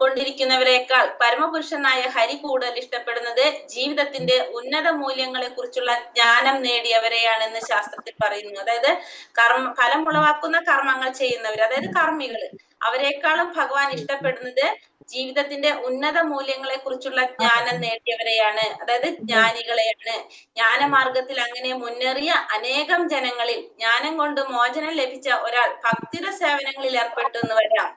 കൊണ്ടിരിക്കുന്നവരെക്കാൾ പരമപുരുഷനായ ഹരി കൂടുതൽ ഇഷ്ടപ്പെടുന്നത് ജീവിതത്തിന്റെ ഉന്നത മൂല്യങ്ങളെ കുറിച്ചുള്ള ജ്ഞാനം നേടിയവരെയാണെന്ന് ശാസ്ത്രത്തിൽ പറയുന്നു. അതായത് ഫലമുളവാക്കുന്ന കർമ്മങ്ങൾ ചെയ്യുന്നവർ, അതായത് കർമ്മികള്, അവരെക്കാളും ഭഗവാൻ ഇഷ്ടപ്പെടുന്നത് ജീവിതത്തിന്റെ ഉന്നത മൂല്യങ്ങളെ കുറിച്ചുള്ള ജ്ഞാനം നേടിയവരെയാണ്, അതായത് ജ്ഞാനികളെയാണ്. ജ്ഞാനമാർഗത്തിൽ അങ്ങനെ മുന്നേറിയ അനേകം ജനങ്ങളിൽ ജ്ഞാനം കൊണ്ട് മോചനം ലഭിച്ച ഒരാൾ ഭക്തിയുടെ സേവനങ്ങളിൽ ഏർപ്പെട്ടു എന്ന് വരാം.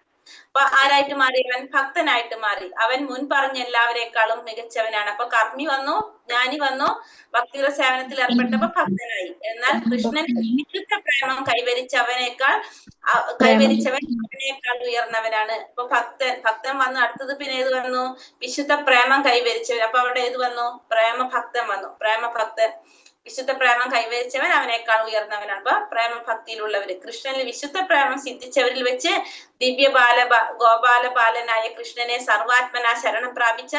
അപ്പൊ ആരായിട്ട് മാറി? അവൻ ഭക്തനായിട്ട് മാറി. അവൻ മുൻ പറഞ്ഞ എല്ലാവരെക്കാളും മികച്ചവനാണ്. അപ്പൊ കർമ്മി വന്നു, ജ്ഞാനി വന്നു, ഭക്തിയുടെ സേവനത്തിൽ ഏർപ്പെട്ടപ്പോ ഭക്തനായി. എന്നാൽ കൃഷ്ണൻ വിശുദ്ധ പ്രേമം കൈവരിച്ചവൻ അവനേക്കാൾ ഉയർന്നവനാണ്. അപ്പൊ ഭക്തൻ വന്നു. അടുത്തത് പിന്നെ ഏത് വന്നു? വിശുദ്ധ പ്രേമം കൈവരിച്ചവൻ. അപ്പൊ അവിടെ ഏത് വന്നു? പ്രേമഭക്തൻ വന്നു. പ്രേമഭക്തൻ, വിശുദ്ധ പ്രേമം കൈവരിച്ചവൻ അവനേക്കാൾ ഉയർന്നവനാണ്. അപ്പൊ പ്രേമഭക്തിയിലുള്ളവര്, കൃഷ്ണനിൽ വിശുദ്ധ പ്രേമം സിദ്ധിച്ചവരിൽ വെച്ച് ഗോപാലബാലനായ കൃഷ്ണനെ സർവാത്മന ശരണം പ്രാപിച്ച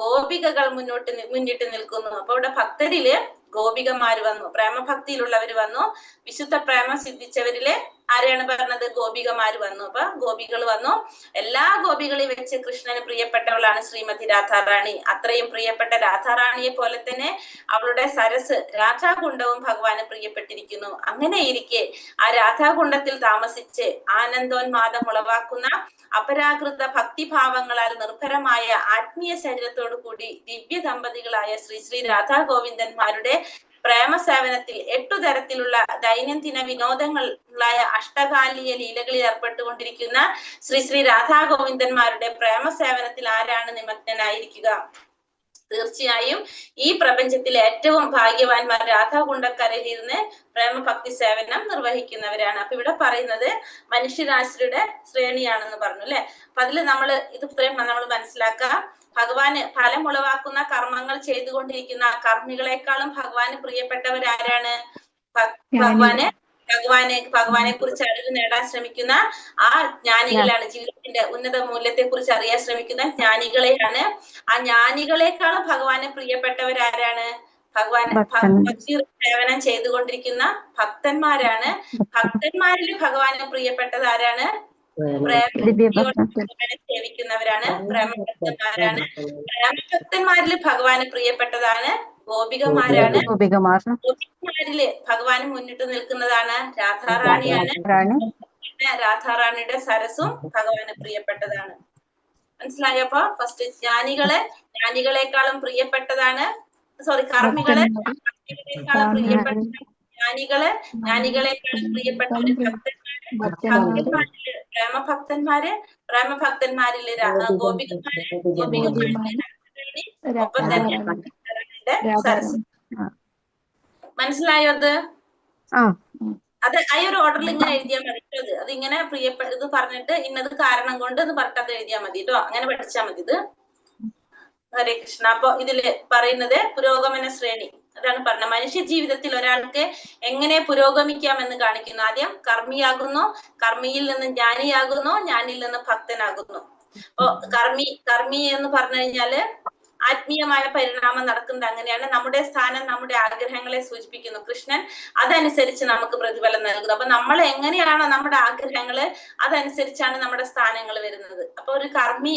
ഗോപികകൾ മുന്നിട്ട് നിൽക്കുന്നു. അപ്പൊ ഇവിടെ ഭക്തരില് ഗോപികമാര് വന്നു, പ്രേമഭക്തിയിലുള്ളവര് വന്നു. വിശുദ്ധ പ്രേമം സിദ്ധിച്ചവരില് ആരെയാണ് പറഞ്ഞത്? ഗോപികമാര് വന്നു. അപ്പൊ ഗോപികൾ വന്നു. എല്ലാ ഗോപികളെയും വെച്ച് കൃഷ്ണന് പ്രിയപ്പെട്ടവളാണ് ശ്രീമതി രാധാറാണി. അത്രയും പ്രിയപ്പെട്ട രാധാറാണിയെ പോലെ തന്നെ അവളുടെ സരസ് രാധാകുണ്ഡവും ഭഗവാന് പ്രിയപ്പെട്ടിരിക്കുന്നു. അങ്ങനെ ഇരിക്കെ ആ രാധാകുണ്ഡത്തിൽ താമസിച്ച് ആനന്ദോന്മാദം ഉളവാക്കുന്ന അപരാകൃത ഭക്തിഭാവങ്ങളാൽ നിർഭരമായ ആത്മീയ ശരീരത്തോടു കൂടി ദിവ്യ ദമ്പതികളായ ശ്രീ രാധാ ഗോവിന്ദന്മാരുടെ പ്രേമസേവനത്തിൽ 8 തരത്തിലുള്ള ദൈനംദിന വിനോദങ്ങളായ അഷ്ടകാലീയ ലീലകളിൽ ഏർപ്പെട്ടുകൊണ്ടിരിക്കുന്ന ശ്രീ രാധാ ഗോവിന്ദന്മാരുടെ പ്രേമസേവനത്തിൽ ആരാണ് നിമഗ്നനായിരിക്കുക? തീർച്ചയായും ഈ പ്രപഞ്ചത്തിലെ ഏറ്റവും ഭാഗ്യവാന്മാർ രാധാകുണ്ഡക്കരയിൽ ഇരുന്ന് പ്രേമഭക്തി സേവനം നിർവഹിക്കുന്നവരാണ്. അപ്പൊ ഇവിടെ പറയുന്നത് മനുഷ്യരാശിയുടെ ശ്രേണിയാണെന്ന് പറഞ്ഞു അല്ലെ. അപ്പൊ അതില് ഇത് ഇത്രയും നമ്മൾ മനസ്സിലാക്കാം. ഭഗവാന് ഫലമുളവാക്കുന്ന കർമ്മങ്ങൾ ചെയ്തുകൊണ്ടിരിക്കുന്ന കർമ്മികളെക്കാളും ഭഗവാന് പ്രിയപ്പെട്ടവരാരാണ്? ഭഗവാനെ കുറിച്ച് അറിവ് നേടാൻ ശ്രമിക്കുന്ന ആ ജ്ഞാനികളാണ്. ജീവിതത്തിന്റെ ഉന്നത മൂല്യത്തെ കുറിച്ച് അറിയാൻ ശ്രമിക്കുന്ന ജ്ഞാനികളെയാണ്. ആ ജ്ഞാനികളെക്കാളും ഭഗവാന് പ്രിയപ്പെട്ടവരാരാണ്? ഭക്തി സേവനം ചെയ്തുകൊണ്ടിരിക്കുന്ന ഭക്തന്മാരാണ്. ഭക്തന്മാരിൽ ഭഗവാന് പ്രിയപ്പെട്ടത് ആരാണ്? സേവിക്കുന്നവരാണ് പ്രേമഭക്തന്മാരാണ്. പ്രേമഭക്തന്മാരിൽ ഭഗവാന് പ്രിയപ്പെട്ടതാണ് ഗോപികമാരാണ്. ഗോപികമാരില് ഭഗവാന് മുന്നിട്ട് നിൽക്കുന്നതാണ് രാധാറാണിയാണ്. രാധാറാണിയുടെ സരസും ഭഗവാന് പ്രിയപ്പെട്ടതാണ്. മനസ്സിലായപ്പോ ഫസ്റ്റ് ജ്ഞാനികളെക്കാളും പ്രിയപ്പെട്ടതാണ്, കർമ്മികളെക്കാളും പ്രിയപ്പെട്ട ജ്ഞാനികളെക്കാളും പ്രിയപ്പെട്ട ഒരു ഭക്തന്മാര്, പ്രേമഭക്തന്മാരില് ഗോപികമാരില് ഒപ്പം തന്നെ സരസ്. മനസ്സിലായോ? അത് ആ ഒരു ഓർഡറിൽ ഇങ്ങനെ എഴുതിയാൽ മതി. അത് ഇങ്ങനെ ഇത് പറഞ്ഞിട്ട് ഇന്നത് കാരണം കൊണ്ട് ഇത് പറഞ്ഞത് എഴുതിയാൽ മതി കേട്ടോ. അങ്ങനെ പഠിച്ചാൽ മതി ഇത്. ഹരേ കൃഷ്ണ. അപ്പൊ ഇതില് പറയുന്നത് പുരോഗമന ശ്രേണി, അതാണ് പറഞ്ഞത്. മനുഷ്യ ജീവിതത്തിൽ ഒരാൾക്ക് എങ്ങനെ പുരോഗമിക്കാമെന്ന് കാണിക്കുന്നു. ആദ്യം കർമ്മിയാകുന്നു, കർമ്മിയിൽ നിന്ന് ജ്ഞാനിയാകുന്നു, ജ്ഞാനിയിൽ നിന്ന് ഭക്തനാകുന്നു. അപ്പൊ കർമ്മി എന്ന് പറഞ്ഞു കഴിഞ്ഞാല് ആത്മീയമായ പരിണാമം നടക്കുന്നത് അങ്ങനെയാണ്. നമ്മുടെ സ്ഥാനം നമ്മുടെ ആഗ്രഹങ്ങളെ സൂചിപ്പിക്കുന്നു. കൃഷ്ണൻ അതനുസരിച്ച് നമുക്ക് പ്രതിഫലം നൽകുന്നു. അപ്പൊ നമ്മൾ എങ്ങനെയാണോ നമ്മുടെ ആഗ്രഹങ്ങള്, അതനുസരിച്ചാണ് നമ്മുടെ സ്ഥാനങ്ങൾ വരുന്നത്. അപ്പൊ ഒരു കർമ്മി,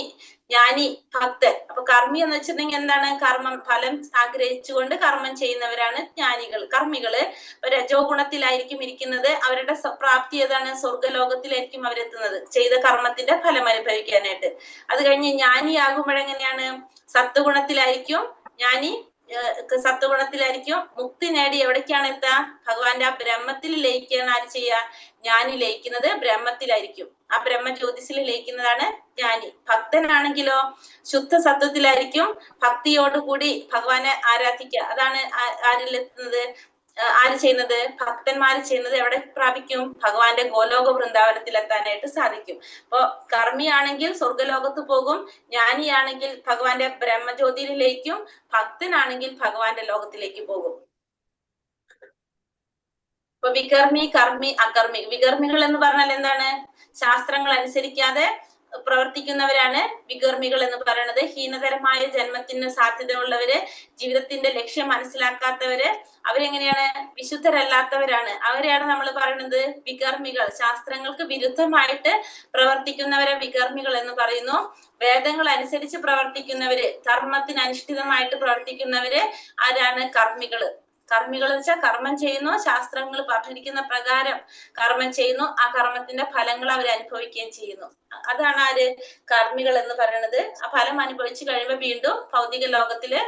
ജ്ഞാനി, ഭക്തൻ. അപ്പൊ കർമ്മി എന്ന് വെച്ചിട്ടുണ്ടെങ്കിൽ എന്താണ്? ഫലം ആഗ്രഹിച്ചുകൊണ്ട് കർമ്മം ചെയ്യുന്നവരാണ് ജ്ഞാനികൾ. കർമ്മികള് രജോ ഗുണത്തിലായിരിക്കും ഇരിക്കുന്നത്. അവരുടെ പ്രാപ്തി ഏതാണ്? സ്വർഗലോകത്തിലായിരിക്കും അവരെത്തുന്നത്, ചെയ്ത കർമ്മത്തിന്റെ ഫലം അനുഭവിക്കാനായിട്ട്. അത് കഴിഞ്ഞ് ജ്ഞാനിയാകുമ്പോഴെങ്ങനെയാണ്? സത്വഗുണത്തിലായിരിക്കും ജ്ഞാനി. സത്വഗുണത്തിലായിരിക്കും മുക്തി നേടി എവിടേക്കാണ് എത്തുക? ഭഗവാന്റെ ആ ബ്രഹ്മത്തിൽ ലയിക്കുകയാണ് ആര് ചെയ്യുക? ജ്ഞാനി ലയിക്കുന്നത് ബ്രഹ്മത്തിലായിരിക്കും. ആ ബ്രഹ്മ ജ്യോതിസിൽ ലയിക്കുന്നതാണ് ജ്ഞാനി. ഭക്തനാണെങ്കിലോ ശുദ്ധ സത്വത്തിലായിരിക്കും ഭക്തിയോടുകൂടി ഭഗവാനെ ആരാധിക്കുക. അതാണ് ആരിലെത്തുന്നത്? ആര് ചെയ്യുന്നത്? ഭക്തന്മാര് ചെയ്യുന്നത് എവിടെ പ്രാപിക്കും? ഭഗവാന്റെ ഗോലോക വൃന്ദാവനത്തിൽ എത്താനായിട്ട് സാധിക്കും. അപ്പൊ കർമ്മിയാണെങ്കിൽ സ്വർഗലോകത്ത് പോകും, ജ്ഞാനിയാണെങ്കിൽ ഭഗവാന്റെ ബ്രഹ്മജ്യോതിയിലേക്കും, ഭക്തനാണെങ്കിൽ ഭഗവാന്റെ ലോകത്തിലേക്ക് പോകും. ഇപ്പൊ വികർമ്മി, കർമ്മി, അകർമ്മി. വികർമ്മികൾ എന്ന് പറഞ്ഞാൽ എന്താണ്? ശാസ്ത്രങ്ങൾ അനുസരിക്കാതെ പ്രവർത്തിക്കുന്നവരാണ് വികർമ്മികൾ എന്ന് പറയുന്നത്. ഹീനതരമായ ജന്മത്തിന് സാധ്യതയുള്ളവര്, ജീവിതത്തിന്റെ ലക്ഷ്യം മനസ്സിലാക്കാത്തവര്, അവരെങ്ങനെയാണ്? വിശുദ്ധരല്ലാത്തവരാണ്. അവരെയാണ് നമ്മൾ പറയുന്നത് വികർമ്മികൾ. ശാസ്ത്രങ്ങൾക്ക് വിരുദ്ധമായിട്ട് പ്രവർത്തിക്കുന്നവരെ വികർമ്മികൾ എന്ന് പറയുന്നു. വേദങ്ങൾ അനുസരിച്ച് പ്രവർത്തിക്കുന്നവര്, കർമ്മത്തിന് അനുഷ്ഠിതമായിട്ട് പ്രവർത്തിക്കുന്നവര് ആരാണ്? കർമ്മികള്. കർമ്മികൾ എന്ന് വെച്ചാൽ കർമ്മം ചെയ്യുന്നു, ശാസ്ത്രങ്ങൾ പറഞ്ഞിരിക്കുന്ന പ്രകാരം കർമ്മം ചെയ്യുന്നു, ആ കർമ്മത്തിന്റെ ഫലങ്ങൾ അവർ അനുഭവിക്കുകയും ചെയ്യുന്നു. അതാണ് ആര്? കർമ്മികൾ എന്ന് പറയുന്നത്. ആ ഫലം അനുഭവിച്ചു കഴിയുമ്പോൾ വീണ്ടും ഭൗതിക ലോകത്തില്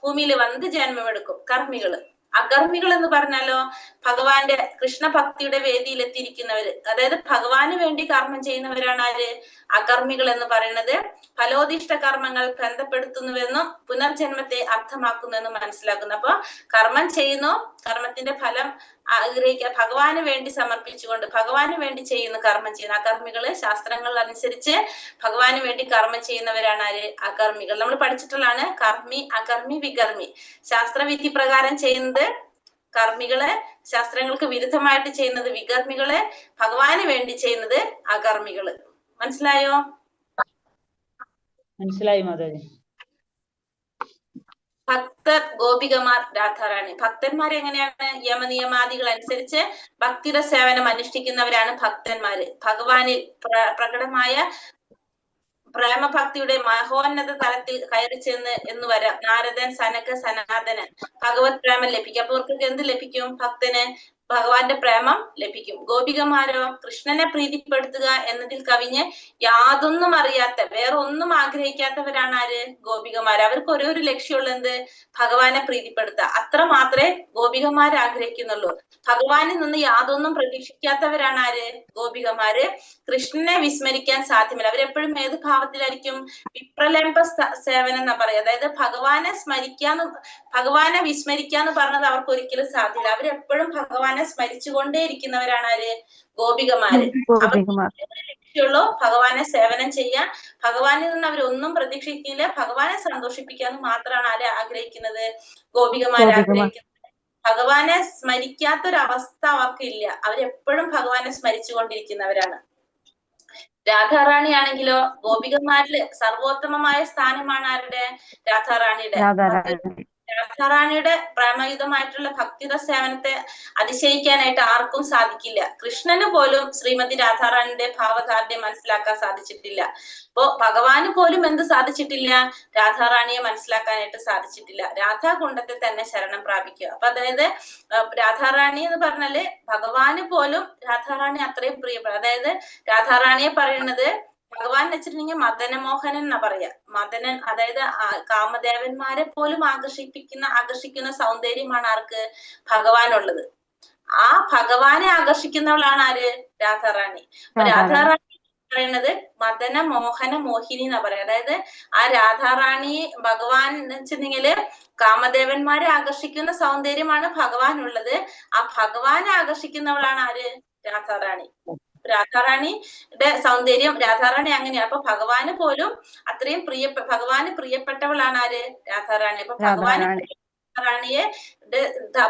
ഭൂമിയിൽ വന്ന് ജന്മമെടുക്കും കർമ്മികള്. അകർമ്മികൾ എന്ന് പറഞ്ഞാലോ ഭഗവാന്റെ കൃഷ്ണഭക്തിയുടെ വേദിയിൽ എത്തിയിരിക്കുന്നവര്, അതായത് ഭഗവാന് വേണ്ടി കർമ്മം ചെയ്യുന്നവരാണ് ആര്? അകർമ്മികൾ എന്ന് പറയുന്നത്. ഫലോദിഷ്ട കർമ്മങ്ങൾ ബന്ധപ്പെടുത്തുന്നുവെന്നും പുനർജന്മത്തെ അർത്ഥമാക്കുന്നുവെന്നും മനസ്സിലാക്കുന്നു. അപ്പൊ കർമ്മം ചെയ്യുന്നു, കർമ്മത്തിന്റെ ഫലം ആഗ്രഹിക്കുക, ഭഗവാന് വേണ്ടി സമർപ്പിച്ചുകൊണ്ട് ഭഗവാന് വേണ്ടി ചെയ്യുന്ന കർമ്മം ചെയ്യുന്ന അകർമ്മികള്. ശാസ്ത്രങ്ങൾ അനുസരിച്ച് ഭഗവാന് വേണ്ടി കർമ്മം ചെയ്യുന്നവരാണ് ആര്? അകർമ്മികൾ. നമ്മൾ പഠിച്ചിട്ടുള്ളതാണ് കർമ്മി, അകർമ്മി, വികർമ്മി. ശാസ്ത്രവിധി പ്രകാരം ചെയ്യുന്നത് കർമ്മികള്, ശാസ്ത്രങ്ങൾക്ക് വിരുദ്ധമായിട്ട് ചെയ്യുന്നത് വികർമ്മികള്, ഭഗവാന് വേണ്ടി ചെയ്യുന്നത് അകർമ്മികള്. മനസ്സിലായോ? മനസ്സിലായി മാതാജി. ഭക്തർ, ഗോപികമാർ, രാധാറാണി. ഭക്തന്മാർ എങ്ങനെയാണ്? യമനിയമാദികൾ അനുസരിച്ച് ഭക്തിയുടെ സേവനം അനുഷ്ഠിക്കുന്നവരാണ് ഭക്തന്മാര്. ഭഗവാനിൽ പ്രകടമായ പ്രേമഭക്തിയുടെ മഹോന്നത തലത്തിൽ കയറി ചെന്ന് എന്ന് വരാം. നാരദൻ, സനക, സനാതനൻ ഭഗവത് പ്രേമം ലഭിക്കും. അപ്പൊ അവർക്ക് എന്ത് ലഭിക്കും? ഭക്തന് ഭഗവാന്റെ പ്രേമം ലഭിക്കും. ഗോപികമാരോ കൃഷ്ണനെ പ്രീതിപ്പെടുത്തുക എന്നതിൽ കവിഞ്ഞ് യാതൊന്നും അറിയാത്ത, വേറെ ഒന്നും ആഗ്രഹിക്കാത്തവരാണ് ആര്? ഗോപികമാര്. അവർക്ക് ഒരേ ഒരു ലക്ഷ്യമുള്ള എന്ത്? ഭഗവാനെ പ്രീതിപ്പെടുത്തുക. അത്ര മാത്രമേ ഗോപികമാർ ആഗ്രഹിക്കുന്നുള്ളൂ. ഭഗവാനിൽ നിന്ന് യാതൊന്നും പ്രതീക്ഷിക്കാത്തവരാണ് ആര്? ഗോപികമാര്. കൃഷ്ണനെ വിസ്മരിക്കാൻ സാധ്യമല്ല. അവരെപ്പോഴും ഏത് ഭാവത്തിലായിരിക്കും? വിപ്രലംബ സേവനം എന്നാ പറയുക. അതായത് ഭഗവാനെ ഭഗവാനെ വിസ്മരിക്കാന്ന് പറഞ്ഞത് അവർക്ക് ഒരിക്കലും സാധ്യമല്ല. അവരെപ്പോഴും ഭഗവാനെ സ്മരിച്ചുകൊണ്ടേ ഇരിക്കുന്നവരാണ് ആര്? ഗോപികമാര്. ലക്ഷ്യമുള്ളൂ ഭഗവാനെ സേവനം ചെയ്യാൻ. ഭഗവാനിൽ നിന്ന് അവരൊന്നും പ്രതീക്ഷിക്കില്ല. ഭഗവാനെ സന്തോഷിപ്പിക്കാന്ന് മാത്രമാണ് ആര് ആഗ്രഹിക്കുന്നത്? ഗോപികമാർ ആഗ്രഹിക്കുന്നത്. ഭഗവാനെ സ്മരിക്കാത്തൊരവസ്ഥ അവർക്കില്ല. അവരെപ്പോഴും ഭഗവാനെ സ്മരിച്ചുകൊണ്ടിരിക്കുന്നവരാണ്. രാധാറാണി ആണെങ്കിലോ ഗോപികമാരില് സർവോത്തമമായ സ്ഥാനമാണ് ആരുടെ? രാധാറാണിയുടെ. രാധാറാണിയുടെ പ്രേമയുധമായിട്ടുള്ള ഭക്തിയുടെ സേവനത്തെ അതിശയിക്കാനായിട്ട് ആർക്കും സാധിക്കില്ല. കൃഷ്ണന് പോലും ശ്രീമതി രാധാറാണിയുടെ ഭാവധാരണയെ മനസ്സിലാക്കാൻ സാധിച്ചിട്ടില്ല. അപ്പോ ഭഗവാന് പോലും എന്ത് സാധിച്ചിട്ടില്ല? രാധാറാണിയെ മനസ്സിലാക്കാനായിട്ട് സാധിച്ചിട്ടില്ല. രാധാകുണ്ഡത്തെ തന്നെ ശരണം പ്രാപിക്കുക. അപ്പൊ അതായത് രാധാറാണി എന്ന് പറഞ്ഞാല് ഭഗവാന് പോലും രാധാറാണി അത്രയും പ്രിയപ്പെടും. അതായത് രാധാറാണിയെ പറയുന്നത് ഭഗവാൻ വെച്ചിട്ടുണ്ടെങ്കിൽ മദനമോഹനൻ എന്നാ പറയാ. മദനൻ, അതായത് കാമദേവന്മാരെ പോലും ആകർഷിക്കുന്ന സൗന്ദര്യമാണ് ആർക്ക്? ഭഗവാനുള്ളത്. ആ ഭഗവാനെ ആകർഷിക്കുന്നവളാണ് ആര്? രാധാറാണി. രാധാറാണി പറയുന്നത് മദന മോഹന മോഹിനി എന്നാ പറയാ. അതായത് ആ രാധാറാണി ഭഗവാൻ എന്ന് വെച്ചിട്ടുണ്ടെങ്കില് കാമദേവന്മാരെ ആകർഷിക്കുന്ന സൗന്ദര്യമാണ് ഭഗവാനുള്ളത്. ആ ഭഗവാനെ ആകർഷിക്കുന്നവളാണ് ആര്? രാധാറാണി. രാധാറാണിയുടെ സൗന്ദര്യം, രാധാറാണി അങ്ങനെയാണ്. അപ്പൊ ഭഗവാന് പോലും അത്രയും ഭഗവാന് പ്രിയപ്പെട്ടവളാണ് ആര്? രാധാറാണി. അപ്പൊ രാധാറാണിയെ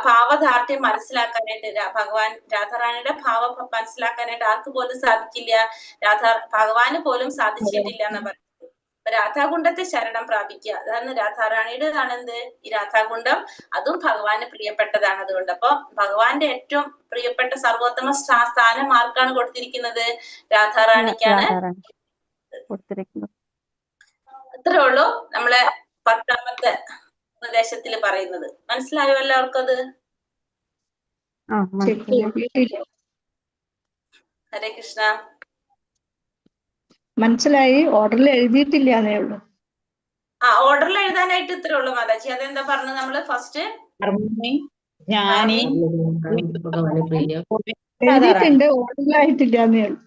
ഭാവധാർഢ്യം മനസ്സിലാക്കാനായിട്ട് രാധാറാണിയുടെ ഭാവം മനസ്സിലാക്കാനായിട്ട് ആർക്ക് പോലും സാധിക്കില്ല? ഭഗവാന് പോലും സാധിച്ചിട്ടില്ല എന്ന് പറയുന്നത്. രാധാകുണ്ഡത്തെ ശരണം പ്രാപിക്കുക, അതാണ് രാധാറാണിയുടേതാണ് എന്ത്? ഈ രാധാകുണ്ഡം. അതും ഭഗവാന് പ്രിയപ്പെട്ടതാണ്. അതുകൊണ്ട് അപ്പൊ ഭഗവാന്റെ ഏറ്റവും പ്രിയപ്പെട്ട സർവോത്തമ സ്ഥാനം ആർക്കാണ് കൊടുത്തിരിക്കുന്നത്? രാധാറാണിക്കാണ്. അത്രേ ഉള്ളൂ നമ്മളെ 10ാമത്തെ ഉപദേശത്തിൽ പറയുന്നത്. മനസ്സിലായോ എല്ലാവർക്കും അത്? ഹരേ കൃഷ്ണ. മനസ്സിലായി. ഓർഡറിൽ എഴുതിയിട്ടില്ല എന്നേ ഉള്ളൂ. ഓർഡറിൽ എഴുതാനായിട്ട് ഇത്രേ ഉള്ളൂ മാതാജി. അതെന്താ പറഞ്ഞത്? നമ്മള് ഫസ്റ്റ് എഴുതിയിട്ടുണ്ട്, ഓർഡറിലായിട്ടില്ല എന്നേ ഉള്ളൂ.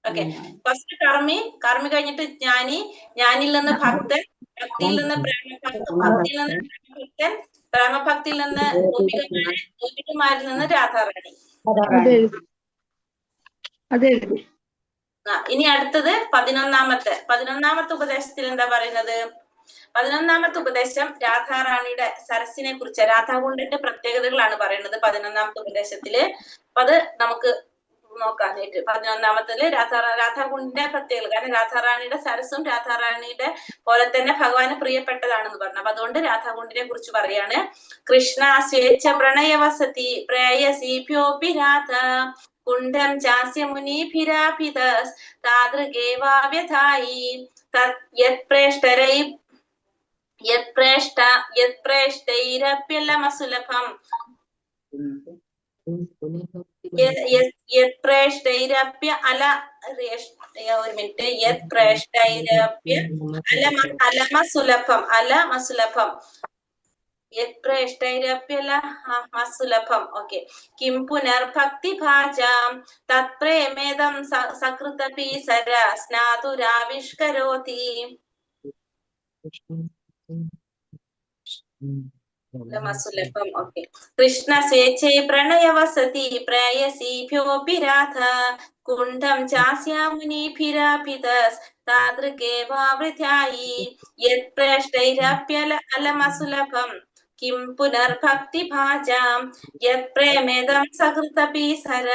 ഓക്കെ. ഫസ്റ്റ് കർമ്മി, കർമ്മി കഴിഞ്ഞിട്ട് ജ്ഞാനി, ജ്ഞാനിൽ നിന്ന് ഭക്തൻ, ഭക്തിയിൽ നിന്ന് പ്രേമഭക്തൻ, ഭക്തിയിൽ നിന്ന് പ്രേമഭക്തൻ, പ്രേമഭക്തിയിൽ നിന്ന് ഗോപികമാര്, ഗോപികമാരിൽ നിന്ന് രാധാറാണി. അതെഴുതി. ഇനി അടുത്തത് 11ാമത്തെ ഉപദേശത്തിൽ എന്താ പറയുന്നത്? 11ാമത്തെ ഉപദേശം രാധാറാണിയുടെ സരസിനെ കുറിച്ച്, രാധാകുണ്ഡന്റെ പ്രത്യേകതകളാണ് പറയുന്നത് 11ാമത്തെ ഉപദേശത്തില്. അപ്പൊ അത് നമുക്ക് നോക്കാനായിട്ട്. 11-ാമത്തില് രാധാകുണ്ടിന്റെ പ്രത്യേകത, കാരണം രാധാറാണിയുടെ സരസും രാധാറാണിയുടെ പോലെ തന്നെ ഭഗവാന് പ്രിയപ്പെട്ടതാണെന്ന് പറഞ്ഞു. അപ്പൊ അതുകൊണ്ട് രാധാകുണ്ടിനെ കുറിച്ച് പറയാണ്. കൃഷ്ണ സ്വേച്ഛ പ്രണയവസതി പ്രേയസീഭ്യോപി രാധ കുണ്ഠം ചാസ്യ മുനിഭിരാഭിതസ് താദൃഗേവാവ്യഥായി യത്പ്രേഷ്ടൈരപ്യലമസുലഭം യത്പ്രേഷ്ടൈരപ്യ അല ഒരു മിനിറ്റ് യത്പ്രേഷ്ടൈരപ്യ അലമസുലഭം യത്പ്രേഷ്ടൈരപ്യലമസുലഭം. ഓക്കെ. കിം പുനർഭക്തിഭാജാം തത്പ്രേമേദം സകൃതപീസര സ്നാതുരാവിഷ്കരോതി. സുലഭം. ഓക്കെ. കൃഷ്ണ സ്വേച്ഛേ പ്രണയവസതി പ്രേയസീഭ്യോപി രാധ കുണ്ഠം ചാസ്യാമുനിഭിരാഭിതസ് താദൃഗേവാവൃഥായി യത്പ്രേഷ്ടൈരപ്യലമസുലഭം കിം പുനർഭക്തിഭാജാം യത്പ്രേമേദം സകൃതപീസര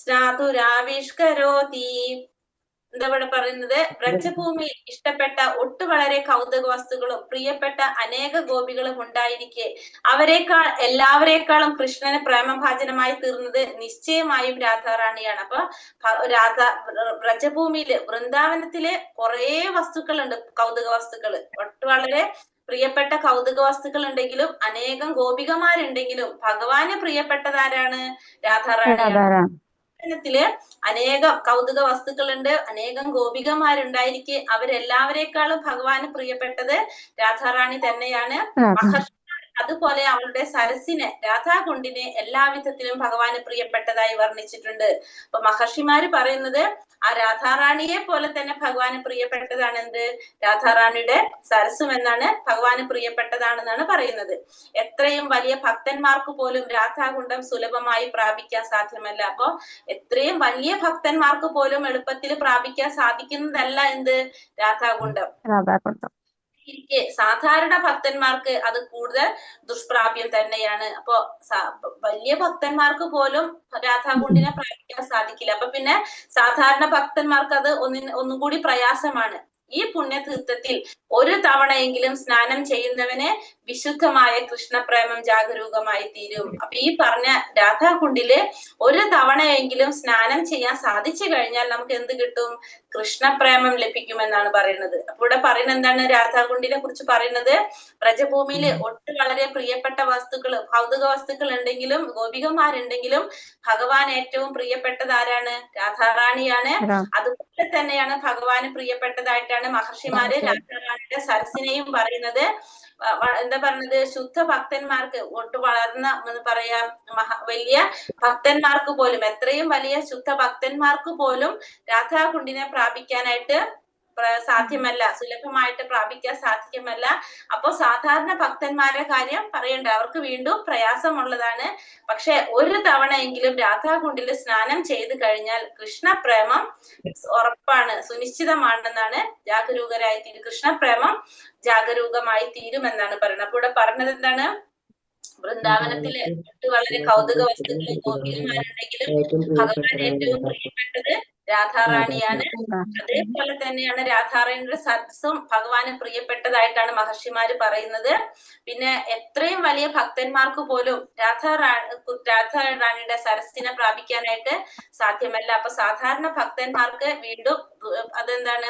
സ്നാതുരാവിഷ്കരോതി. എന്താ ഇവിടെ പറയുന്നത്? വ്രജഭൂമിയിൽ ഇഷ്ടപ്പെട്ട ഒട്ടു വളരെ കൗതുക വസ്തുക്കളും പ്രിയപ്പെട്ട അനേക ഗോപികളും ഉണ്ടായിരിക്കെ എല്ലാവരെക്കാളും കൃഷ്ണന് പ്രേമഭാജനമായി തീർന്നത് നിശ്ചയമായും രാധാറാണിയാണ്. അപ്പൊ വ്രജഭൂമിയില് വൃന്ദാവനത്തില് കുറേ വസ്തുക്കളുണ്ട്, കൗതുക വസ്തുക്കള്. ഒട്ടു വളരെ പ്രിയപ്പെട്ട കൗതുക വസ്തുക്കൾ ഉണ്ടെങ്കിലും അനേകം ഗോപികമാരുണ്ടെങ്കിലും ഭഗവാന് പ്രിയപ്പെട്ടതാരാണ്? രാധാറാണിയാണ്. ത്തില് അനേകം കൗതുക വസ്തുക്കളുണ്ട്, അനേകം ഗോപികമാരുണ്ടായിരിക്കെ അവരെല്ലാവരെക്കാളും ഭഗവാന് പ്രിയപ്പെട്ടത് രാധാറാണി തന്നെയാണ്. മഹർഷി അതുപോലെ അവളുടെ സരസിനെ, രാധാകുണ്ടിനെ എല്ലാവിധത്തിലും ഭഗവാന് പ്രിയപ്പെട്ടതായി വർണ്ണിച്ചിട്ടുണ്ട്. അപ്പൊ മഹർഷിമാര് പറയുന്നത് ആ രാധാറാണിയെ പോലെ തന്നെ ഭഗവാന് പ്രിയപ്പെട്ടതാണ് എന്ത്? രാധാറാണിയുടെ സരസും എന്നാണ് ഭഗവാന് പ്രിയപ്പെട്ടതാണെന്നാണ് പറയുന്നത്. എത്രയും വലിയ ഭക്തന്മാർക്ക് പോലും രാധാകുണ്ഡം സുലഭമായി പ്രാപിക്കാൻ സാധ്യമല്ല. അപ്പൊ എത്രയും വലിയ ഭക്തന്മാർക്ക് പോലും എളുപ്പത്തിൽ പ്രാപിക്കാൻ സാധിക്കുന്നതല്ല എന്ത്? രാധാകുണ്ഡം. സാധാരണ ഭക്തന്മാർക്ക് അത് കൂടുതൽ ദുഷ്പ്രാപ്യം തന്നെയാണ്. അപ്പൊ വലിയ ഭക്തന്മാർക്ക് പോലും രാധാകുണ്ടിനെ പ്രാപിക്കാൻ സാധിക്കില്ല. അപ്പൊ പിന്നെ സാധാരണ ഭക്തന്മാർക്ക് അത് ഒന്നും കൂടി പ്രയാസമാണ്. ഈ പുണ്യതീർത്ഥത്തിൽ ഒരു തവണയെങ്കിലും സ്നാനം ചെയ്യുന്നവന് വിശുദ്ധമായ കൃഷ്ണപ്രേമം ജാഗരൂകമായി തീരും. അപ്പൊ ഈ പറഞ്ഞ രാധാകുണ്ടില് ഒരു തവണയെങ്കിലും സ്നാനം ചെയ്യാൻ സാധിച്ചു കഴിഞ്ഞാൽ നമുക്ക് എന്ത് കിട്ടും? കൃഷ്ണപ്രേമം ലഭിക്കുമെന്നാണ് പറയുന്നത്. അപ്പൊ ഇവിടെ പറയുന്നത് എന്താണ്? രാധാകുണ്ടിനെ കുറിച്ച് പറയുന്നത് വ്രജഭൂമിയിൽ ഒട്ട് വളരെ പ്രിയപ്പെട്ട വസ്തുക്കൾ, ഭൗതിക വസ്തുക്കൾ ഉണ്ടെങ്കിലും ഗോപികമാരുണ്ടെങ്കിലും ഭഗവാൻ ഏറ്റവും പ്രിയപ്പെട്ടത് ആരാണ്? രാധാറാണിയാണ്. അതുപോലെ തന്നെയാണ് ഭഗവാന് പ്രിയപ്പെട്ടതായിട്ടാണ് മഹർഷിമാര് രാധാറാണിയുടെ സരസിനെയും പറയുന്നത്. എന്താ പറഞ്ഞത്? ശുദ്ധ ഭക്തന്മാർക്ക്, ഒട്ട് വളർന്ന പറയാ വലിയ ഭക്തന്മാർക്ക് പോലും, എത്രയും വലിയ ശുദ്ധ ഭക്തന്മാർക്ക് പോലും രാധാകുണ്ടിനെ പ്രാപിക്കാനായിട്ട് സാധ്യമല്ല, സുലഭമായിട്ട് പ്രാപിക്കാൻ സാധ്യമല്ല. അപ്പൊ സാധാരണ ഭക്തന്മാരുടെ കാര്യം പറയണ്ട, അവർക്ക് വീണ്ടും പ്രയാസമുള്ളതാണ്. പക്ഷെ ഒരു തവണയെങ്കിലും രാധാകുണ്ടില് സ്നാനം ചെയ്തു കഴിഞ്ഞാൽ കൃഷ്ണപ്രേമം ഉറപ്പാണ്, സുനിശ്ചിതമാണെന്നാണ് ജാഗരൂകരായി തീരും, കൃഷ്ണപ്രേമം ജാഗരൂകമായി തീരുമെന്നാണ് പറയുന്നത്. അപ്പൊ ഇവിടെ പറഞ്ഞത് എന്താണ്? വൃന്ദാവനത്തിലെ വളരെ കൗതുക വസ്തുക്കളും ഗോപികമാരുണ്ടെങ്കിലും ഭഗവാൻ ഏറ്റവും പ്രിയപ്പെട്ടത് രാധാറാണിയാണ്. അതേപോലെ തന്നെയാണ് രാധാറാണിയുടെ സരസും ഭഗവാന് പ്രിയപ്പെട്ടതായിട്ടാണ് മഹർഷിമാര് പറയുന്നത്. പിന്നെ എത്രയും വലിയ ഭക്തന്മാർക്ക് പോലും രാധാറാണിയുടെ സരസിനെ പ്രാപിക്കാനായിട്ട് സാധ്യമല്ല. അപ്പൊ സാധാരണ ഭക്തന്മാർക്ക് വീണ്ടും അതെന്താണ്?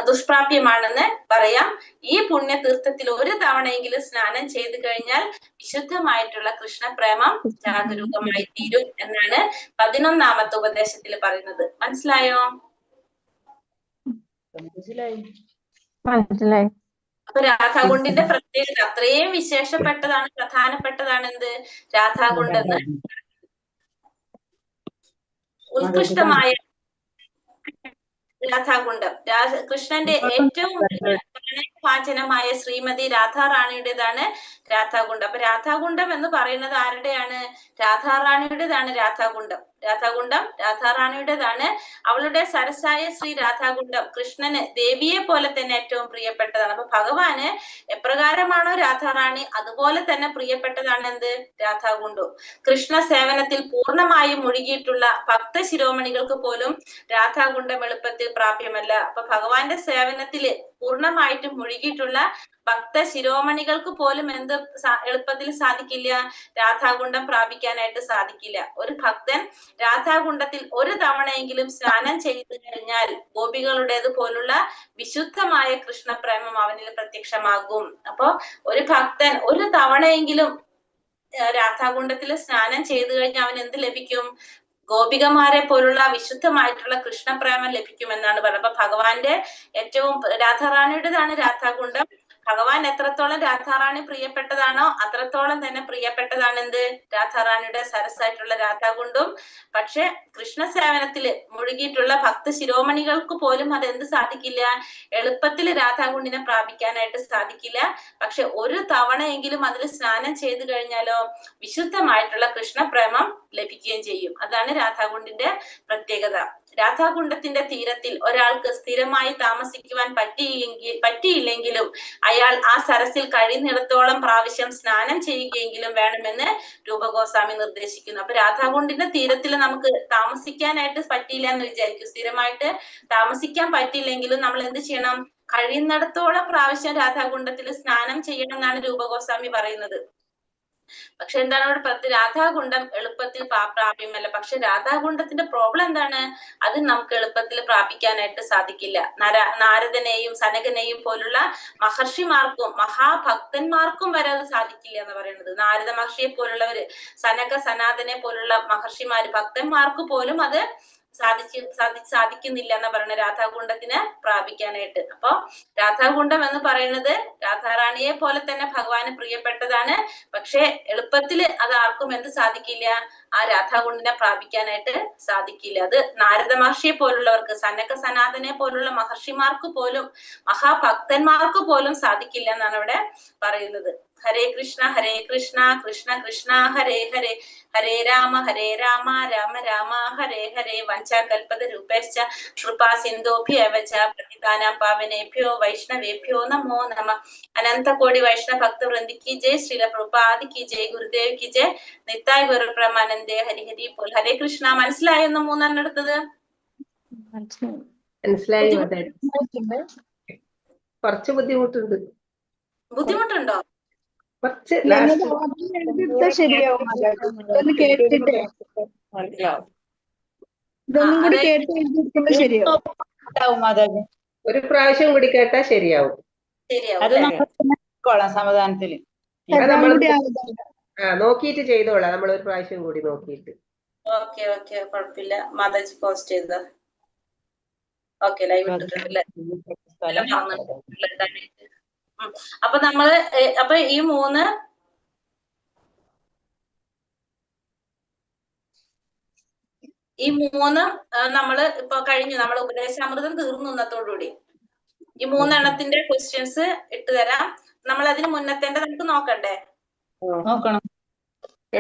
ദുഷ്പ്രാപ്യമാണെന്ന് പറയാം. ഈ പുണ്യതീർത്ഥത്തിൽ ഒരു തവണയെങ്കിലും സ്നാനം ചെയ്തു കഴിഞ്ഞാൽ വിശുദ്ധമായിട്ടുള്ള കൃഷ്ണപ്രേമം ജാഗരൂകമായി തീരും എന്നാണ് 11-ാമത്തെ ഉപദേശത്തിൽ പറയുന്നത്. മനസ്സിലായോ? മനസ്സിലായി. അപ്പൊ രാധാകുണ്ടിന്റെ പ്രത്യേകത അത്രയും വിശേഷപ്പെട്ടതാണ്, പ്രധാനപ്പെട്ടതാണ് എന്ത്? രാധാകുണ്ടെന്ന്. ഉത്കൃഷ്ടമായ രാധാകുണ്ഡം, കൃഷ്ണന്റെ ഏറ്റവും പ്രണയഭാജനമായ ശ്രീമതി രാധാറാണിയുടേതാണ് രാധാകുണ്ഡം. അപ്പൊ രാധാകുണ്ഡം എന്ന് പറയുന്നത് ആരുടെയാണ്? രാധാറാണിയുടേതാണ് രാധാകുണ്ഡം. രാധാകുണ്ഡം രാധാറാണിയുടേതാണ്. അവളുടെ സരസായ ശ്രീ രാധാകുണ്ഡം കൃഷ്ണന് ദേവിയെ പോലെ തന്നെ ഏറ്റവും പ്രിയപ്പെട്ടതാണ്. അപ്പൊ ഭഗവാന് എപ്രകാരമാണോ രാധാറാണി അതുപോലെ തന്നെ പ്രിയപ്പെട്ടതാണ് എന്ത് രാധാകുണ്ഡം. കൃഷ്ണ സേവനത്തിൽ പൂർണ്ണമായും മുഴുകിയിട്ടുള്ള ഭക്ത ശിരോമണികൾക്ക് പോലും രാധാകുണ്ഡം എളുപ്പത്തിൽ പ്രാപ്യമല്ല. അപ്പൊ ഭഗവാന്റെ സേവനത്തില് പൂർണ്ണമായിട്ടും മുഴുകിയിട്ടുള്ള ഭക്ത ശിരോമണികൾക്ക് പോലും എന്ത് എളുപ്പത്തിൽ സാധിക്കില്ല, രാധാകുണ്ഡം പ്രാപിക്കാനായിട്ട് സാധിക്കില്ല. ഒരു ഭക്തൻ രാധാകുണ്ഡത്തിൽ ഒരു തവണയെങ്കിലും സ്നാനം ചെയ്തു കഴിഞ്ഞാൽ ഗോപികളുടേത് പോലുള്ള വിശുദ്ധമായ കൃഷ്ണപ്രേമം അവനിൽ പ്രത്യക്ഷമാകും. അപ്പൊ ഒരു ഭക്തൻ ഒരു തവണയെങ്കിലും രാധാകുണ്ഡത്തിൽ സ്നാനം ചെയ്തു കഴിഞ്ഞാൽ അവൻ എന്ത് ലഭിക്കും? ഗോപികമാരെ പോലുള്ള വിശുദ്ധമായിട്ടുള്ള കൃഷ്ണപ്രേമം ലഭിക്കുമെന്നാണ് പറയുന്നത്. അപ്പൊ ഭഗവാന്റെ ഏറ്റവും രാധാറാണിയുടേതാണ് രാധാകുണ്ഡം. ഭഗവാൻ എത്രത്തോളം രാധാറാണി പ്രിയപ്പെട്ടതാണോ അത്രത്തോളം തന്നെ പ്രിയപ്പെട്ടതാണ് എന്ത് രാധാറാണിയുടെ സരസായിട്ടുള്ള രാധാകുണ്ഡം. പക്ഷെ കൃഷ്ണ സേവനത്തില് മുഴുകിയിട്ടുള്ള ഭക്ത ശിരോമണികൾക്ക് പോലും അതെന്ത് സാധിക്കില്ല, എളുപ്പത്തിൽ രാധാകുണ്ഡിനെ പ്രാപിക്കാനായിട്ട് സാധിക്കില്ല. പക്ഷെ ഒരു തവണയെങ്കിലും അതിൽ സ്നാനം ചെയ്തു കഴിഞ്ഞാലോ വിശുദ്ധമായിട്ടുള്ള കൃഷ്ണപ്രേമം ലഭിക്കുകയും ചെയ്യും. അതാണ് രാധാകുണ്ഡിന്റെ പ്രത്യേകത. രാധാകുണ്ഡത്തിന്റെ തീരത്തിൽ ഒരാൾക്ക് സ്ഥിരമായി താമസിക്കുവാൻ പറ്റിയില്ലെങ്കിലും അയാൾ ആ സരസിൽ കഴിയുന്നിടത്തോളം പ്രാവശ്യം സ്നാനം ചെയ്യുകയെങ്കിലും വേണമെന്ന് രൂപഗോസ്വാമി നിർദ്ദേശിക്കുന്നു. അപ്പൊ രാധാകുണ്ഡിന്റെ തീരത്തിൽ നമുക്ക് താമസിക്കാനായിട്ട് പറ്റിയില്ല എന്ന് വിചാരിക്കും, സ്ഥിരമായിട്ട് താമസിക്കാൻ പറ്റിയില്ലെങ്കിലും നമ്മൾ എന്ത് ചെയ്യണം, കഴിയുന്നിടത്തോളം പ്രാവശ്യം രാധാകുണ്ഡത്തിൽ സ്നാനം ചെയ്യണം എന്നാണ് രൂപഗോസ്വാമി പറയുന്നത്. പക്ഷെ എന്താണ് ഇവിടെ രാധാകുണ്ഡം എളുപ്പത്തിൽ പ്രാപ്യമല്ല. പക്ഷെ രാധാകുണ്ഡത്തിന്റെ പ്രോബ്ലം എന്താണ്, അത് നമുക്ക് എളുപ്പത്തിൽ പ്രാപിക്കാനായിട്ട് സാധിക്കില്ല. നാരദനെയും സനകനെയും പോലുള്ള മഹർഷിമാർക്കും മഹാഭക്തന്മാർക്കും വരെ അത് സാധിക്കില്ല എന്ന് പറയുന്നത്. നാരദ മഹർഷിയെ പോലുള്ളവര്, സനക സനാതനെ പോലുള്ള മഹർഷിമാര്, ഭക്തന്മാർക്ക് പോലും അത് സാധിക്കുന്നില്ല എന്ന് പറയുന്നത് രാധാകുണ്ഡത്തിന് പ്രാപിക്കാനായിട്ട്. അപ്പൊ രാധാകുണ്ഡം എന്ന് പറയുന്നത് രാധാറാണിയെ പോലെ തന്നെ ഭഗവാന് പ്രിയപ്പെട്ടതാണ്. പക്ഷെ എളുപ്പത്തില് അത് ആർക്കും എന്ത് സാധിക്കില്ല, ആ രാധാകുണ്ഡിനെ പ്രാപിക്കാനായിട്ട് സാധിക്കില്ല. അത് നാരദ മഹർഷിയെ പോലുള്ളവർക്ക്, സനക സനാതനെ പോലുള്ള മഹർഷിമാർക്ക് പോലും മഹാഭക്തന്മാർക്ക് പോലും സാധിക്കില്ല എന്നാണ് ഇവിടെ പറയുന്നത്. ഹരേ കൃഷ്ണ കൃഷ്ണ കൃഷ്ണ ഹരേ ഹരേ, ഹരേ രാമ രാമ രാമ ഹരേ ഹരേ. വഞ്ചാകൽപതരൂപേശ്ച കൃപാ സിന്ധോഭ്യവ ച പതിതാനാം പാവനേഭ്യോ വൈഷ്ണവേഭ്യോ നമോ നമഃ. അനന്തകോടി വൈഷ്ണവ ഭക്ത വൃന്ദി കി ജയ്, ശ്രീല പ്രഭുപാദ് കി ജയ്, ഗുരുദേവ് കി ജയ്, നിത്തായ് ഗുരു പ്രമാനന്ദേ, ഹരി ഹരി പോൽ. ഹരേ കൃഷ്ണ. മനസ്സിലായോ ഒന്ന് മൂന്നെണ്ണം എടുത്തത്? മനസ്സിലായി. കുറച്ച് ബുദ്ധിമുട്ടുണ്ട്. ബുദ്ധിമുട്ടുണ്ടോ? കുറച്ച് ശരിയാവും. ഇതൊന്ന് കേട്ടിട്ട് ഇതൊന്നും കൂടി കേട്ട് എഴുതിയിരിക്കുമ്പോ ശരിയാവും. ഒരു പ്രാവശ്യം കൂടി കേട്ടാ ശരിയാവും. അത് നമ്മൾ സമാധാനത്തില് നോക്കിയിട്ട് ചെയ്തോളാം. നമ്മൾ ഒരു പ്രാവശ്യം കൂടി നോക്കിയിട്ട്. ഓക്കെ ഓക്കെ, കുഴപ്പമില്ല. മാതാജി പോസ്റ്റ് ചെയ്ത ഓക്കെ, ലൈവ് ഇട്ടിട്ടുണ്ടല്ലേ? അപ്പൊ നമ്മള് അപ്പൊ ഈ മൂന്ന് നമ്മള് ഇപ്പൊ കഴിഞ്ഞു. നമ്മള് ഉപദേശാമൃതം തീർന്നു ഇന്നത്തോടുകൂടി. ഈ മൂന്നെണ്ണത്തിന്റെ ക്വസ്റ്റ്യൻസ് ഇട്ട് തരാം. നമ്മൾ അതിന് മുന്നത്തേന്റെ നമുക്ക് നോക്കണ്ടേ? നോക്കണം.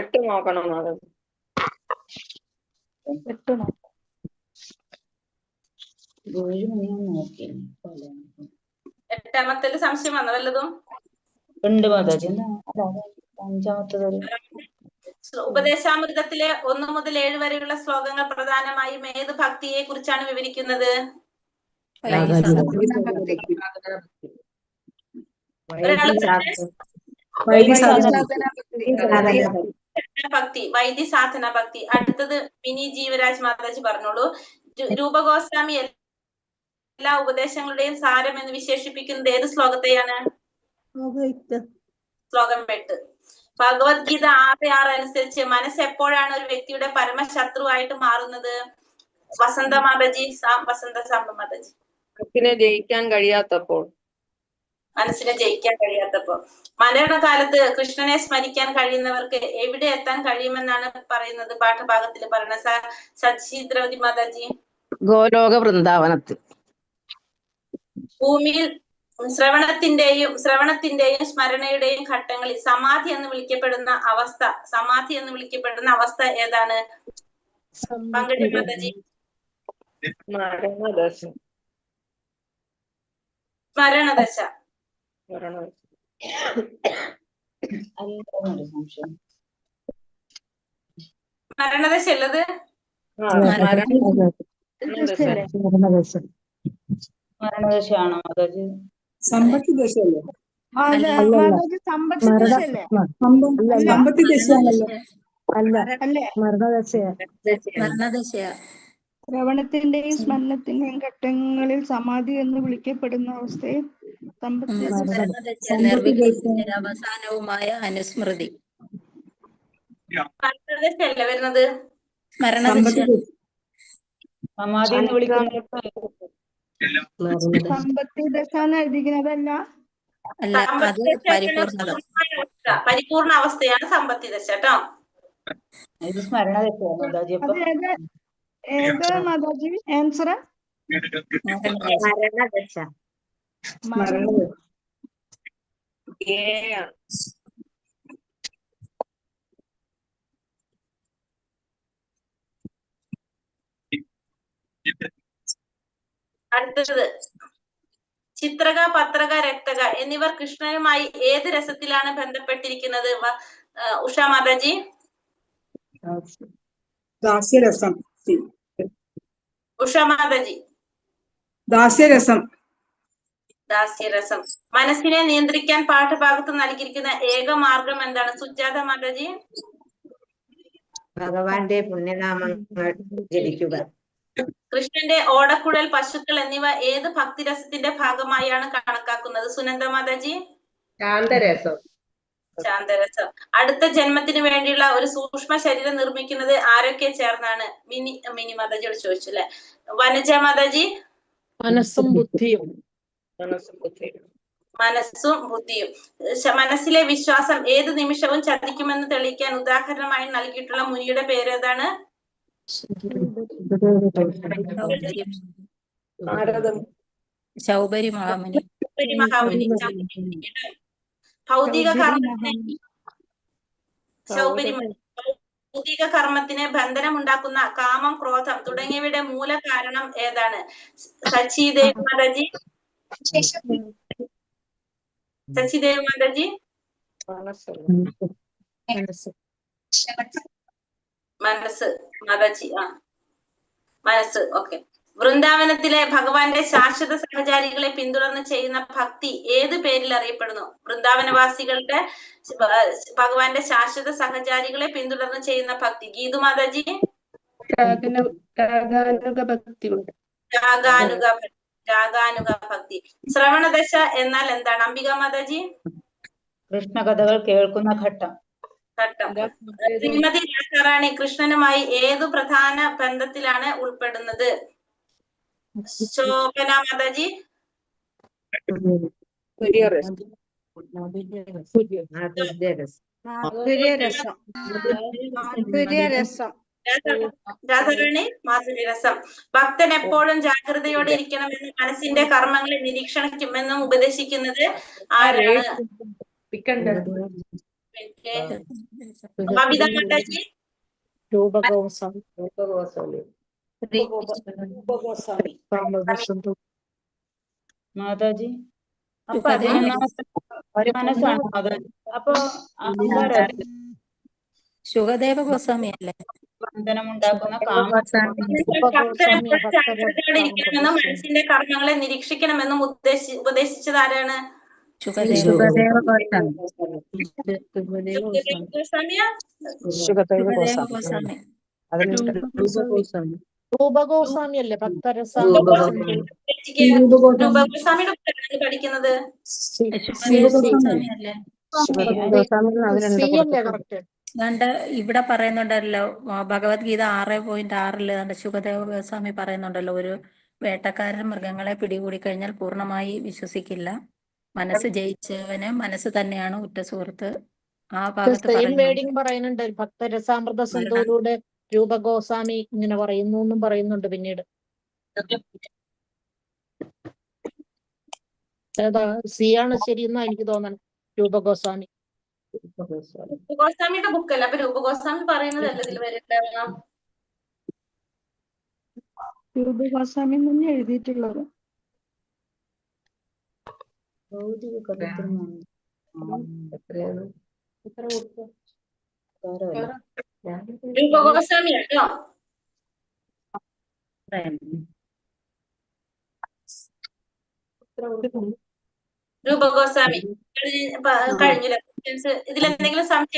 8 നോക്കണം. എട്ടാമത്തേല് സംശയം വന്നോ വല്ലതും? ഉണ്ട് മാതാജി. അഞ്ചാമത്തത് ഉപദേശാമൃതത്തിലെ 1 മുതൽ 7 വരെയുള്ള ശ്ലോകങ്ങൾ പ്രധാനമായും ഏത് ഭക്തിയെ കുറിച്ചാണ് വിവരിക്കുന്നത്? ഭക്തി, വൈദ്യ സാധന ഭക്തി. അടുത്തത് മിനി ജീവരാജ് മാതാജി പറഞ്ഞോളൂ. രൂപഗോസ്വാമി എല്ലാ ഉപദേശങ്ങളുടെയും സാരം എന്ന് വിശേഷിപ്പിക്കുന്നത് ഏത് ശ്ലോകത്തെയാണ്? ശ്ലോകം 8. ഭഗവത്ഗീത 6:6 അനുസരിച്ച് മനസ്സ് എപ്പോഴാണ് ഒരു വ്യക്തിയുടെ പരമശത്രുവായിട്ട് മാറുന്നത്? വസന്ത മാതാജി, വസന്ത സാമ്പ മാതാജി. മനസ്സിനെ ജയിക്കാൻ കഴിയാത്തപ്പോൾ. മനസ്സിനെ ജയിക്കാൻ കഴിയാത്തപ്പോൾ. മരണകാലത്ത് കൃഷ്ണനെ സ്മരിക്കാൻ കഴിയുന്നവർക്ക് എവിടെ എത്താൻ കഴിയുമെന്നാണ് പറയുന്നത്? പാഠഭാഗത്തിൽ പറയുന്നത് സജി മാതാജി. ഗോലോക വൃന്ദാവനത്തിൽ. ഭൂമിയിൽ ശ്രവണത്തിന്റെയും സ്മരണയുടെയും ഘട്ടങ്ങളിൽ സമാധി എന്ന് വിളിക്കപ്പെടുന്ന അവസ്ഥ ഏതാണ്? പങ്കജ മാതാജി. മരണദശ. മരണദശ. മരണദശ. അല്ല സംശയം. മരണദശ ഉള്ളത് മരണദശയാണോ മാതാജി? സമ്പത്തി ദശയല്ലേ? അല്ല മാതാജി സമ്പത്തി ദശയല്ലേ? സമ്പത്തി ദശയാണല്ലോ. അല്ലേ? മരണദശയാ. ശ്രവണത്തിന്റെയും സ്മരണത്തിന്റെയും ഘട്ടങ്ങളിൽ സമാധി എന്ന് വിളിക്കപ്പെടുന്ന അവസ്ഥയെ സമ്പത്തി അവസാനവുമായ അനുസ്മൃതി. മരണദശ അല്ലേ വരുന്നത്? മരണദശ. സമാധി എന്ന് വിളിക്കുന്ന സമ്പത്തി ദശ എന്ന് എഴുതിക്കുന്നതല്ല. അല്ല, അത് പരിപൂർണത. പരിപൂർണ അവസ്ഥയാണ് സമ്പത്തി ദശ കേട്ടോ. ഇത് സ്മരണദശയാണ് മാതാജി. അപ്പൊ ഏത് മാതാജി ആൻസർ? മരണദശ. അടുത്തത് ചിത്രക, പത്രക, രക്തക എന്നിവർ കൃഷ്ണനുമായി ഏത് രസത്തിലാണ് ബന്ധപ്പെട്ടിരിക്കുന്നത്? ഉഷ മാതാജി. ദാസ്യരസം. ഉഷ മാതാജി. ദാസ്യരസം. ദാസ്യരസം. മനസ്സിനെ നിയന്ത്രിക്കാൻ പാഠഭാഗത്ത് നൽകിയിരിക്കുന്ന ഏക മാർഗം എന്താണ്? സുജാത മാതാജി. ഭഗവാന്റെ പുണ്യനാമങ്ങൾ ജപിക്കുക. കൃഷ്ണന്റെ ഓടക്കുഴൽ, പശുക്കൾ എന്നിവ ഏത് ഭക്തിരസത്തിന്റെ ഭാഗമായാണ് കണക്കാക്കുന്നത്? സുനന്ദ മാതാജി. ശാന്തരസം. ശാന്തരസം. അടുത്ത ജന്മത്തിന് വേണ്ടിയുള്ള ഒരു സൂക്ഷ്മ ശരീരം നിർമ്മിക്കുന്നത് ആരൊക്കെ ചേർന്നാണ്? മിനി മാതാജിയോട് ചോദിച്ചു അല്ലെ? വനജ മാതാജി. മനസ്സും ബുദ്ധിയും. മനസ്സും ബുദ്ധിയും. മനസ്സിലെ വിശ്വാസം ഏത് നിമിഷവും ചതിക്കുമെന്ന് തെളിയിക്കാൻ ഉദാഹരണമായി നൽകിയിട്ടുള്ള മുനിയുടെ പേര് ഏതാണ്? ശൗബരി മഹാമുനി. മഹാമുനി. ഭൗതിക കർമ്മത്തിന് ബന്ധനമുണ്ടാക്കുന്ന കാമം, ക്രോധം തുടങ്ങിയവയുടെ മൂല കാരണം ഏതാണ്? സച്ചിദേവ് മാതാജി. സച്ചിദേവ് മാതാജി. മനസ്സ് മാതാജി. മനസ്സ്. ഓക്കെ. വൃന്ദാവനത്തിലെ ഭഗവാന്റെ ശാശ്വത സഹചാരികളെ പിന്തുടർന്ന് ചെയ്യുന്ന ഭക്തി ഏത് പേരിൽ അറിയപ്പെടുന്നു? വൃന്ദാവനവാസികളുടെ ഭഗവാന്റെ ശാശ്വത സഹചാരികളെ പിന്തുടർന്ന് ചെയ്യുന്ന ഭക്തി. ഗീതു മാതാജി. രാഗാനുഗ ഭക്തി. ശ്രവണദശ എന്നാൽ എന്താണ്? അംബിക മാതാജി. കൃഷ്ണകഥകൾ കേൾക്കുന്ന ഘട്ടം. ശ്രീമതി രാധാറാണി കൃഷ്ണനുമായി ഏതു പ്രധാന ബന്ധത്തിലാണ് ഉൾപ്പെടുന്നത്? ശോഭന മാതാജി. രാധാറാണി. മാധുര്യരസം. ഭക്തൻ എപ്പോഴും ജാഗ്രതയോടെ ഇരിക്കണമെന്നും മനസ്സിന്റെ കർമ്മങ്ങളെ നിരീക്ഷണമെന്നും ഉപദേശിക്കുന്നത് ആരാണ്? ബബിത മാതാജി. മാതാജി. അപ്പൊ മനസ്സാണ് മാതാജി. അപ്പൊ ശുഗദേവ ഗോസ്വാമി അല്ലേ? ബന്ധനമുണ്ടാക്കുന്ന ജാഗ്രതയോടെ ഇരിക്കണമെന്നും മനസ്സിന്റെ കർമ്മങ്ങളെ നിരീക്ഷിക്കണമെന്നും ഉപദേശിച്ചത് ആരാണ്? ശുഗദേവ ഗോസ്വാമി. രൂപഗോസ്വാമി അല്ലേ? ഭക്തരസ. രൂപഗോസ്വാമിയുടെ പഠിക്കുന്നത്. ഇവിടെ പറയുന്നുണ്ടല്ലോ ഭഗവത്ഗീത 6.6 ശുഗദേവ ഗോസ്വാമി പറയുന്നുണ്ടല്ലോ, ഒരു വേട്ടക്കാരൻ മൃഗങ്ങളെ പിടികൂടി കഴിഞ്ഞാൽ പൂർണ്ണമായി വിശ്വസിക്കില്ല, മനസ്സ് ജയിച്ചവന് മനസ്സ് തന്നെയാണ് ഉറ്റ സുഹൃത്ത്. ആ ഭാഗത്ത് പറയുന്നുണ്ട്. ഭക്തരസാമൃത സിന്ധുവിലൂടെ രൂപഗോസ്വാമി ഇങ്ങനെ പറയുന്നു എന്നും പറയുന്നുണ്ട്. പിന്നീട് സി ആണ് ശരിയെന്നാ എനിക്ക് തോന്നണം. രൂപഗോസ്വാമി. ഗോസ്വാമിയുടെ ബുക്കല്ല, അപ്പൊ രൂപഗോസ്വാമി പറയുന്നതല്ല ഇതിൽ വരേണ്ട. രൂപഗോസ്വാമി തന്നെ എഴുതിയിട്ടുള്ളത്. ഭൗതിക കഥത്തിൽ എത്രയാണ്? രൂപഗോസ്വാമി കേട്ടോ. രൂപഗോസ്വാമി കഴിഞ്ഞില്ല. ഇതിലെന്തെങ്കിലും സംശയം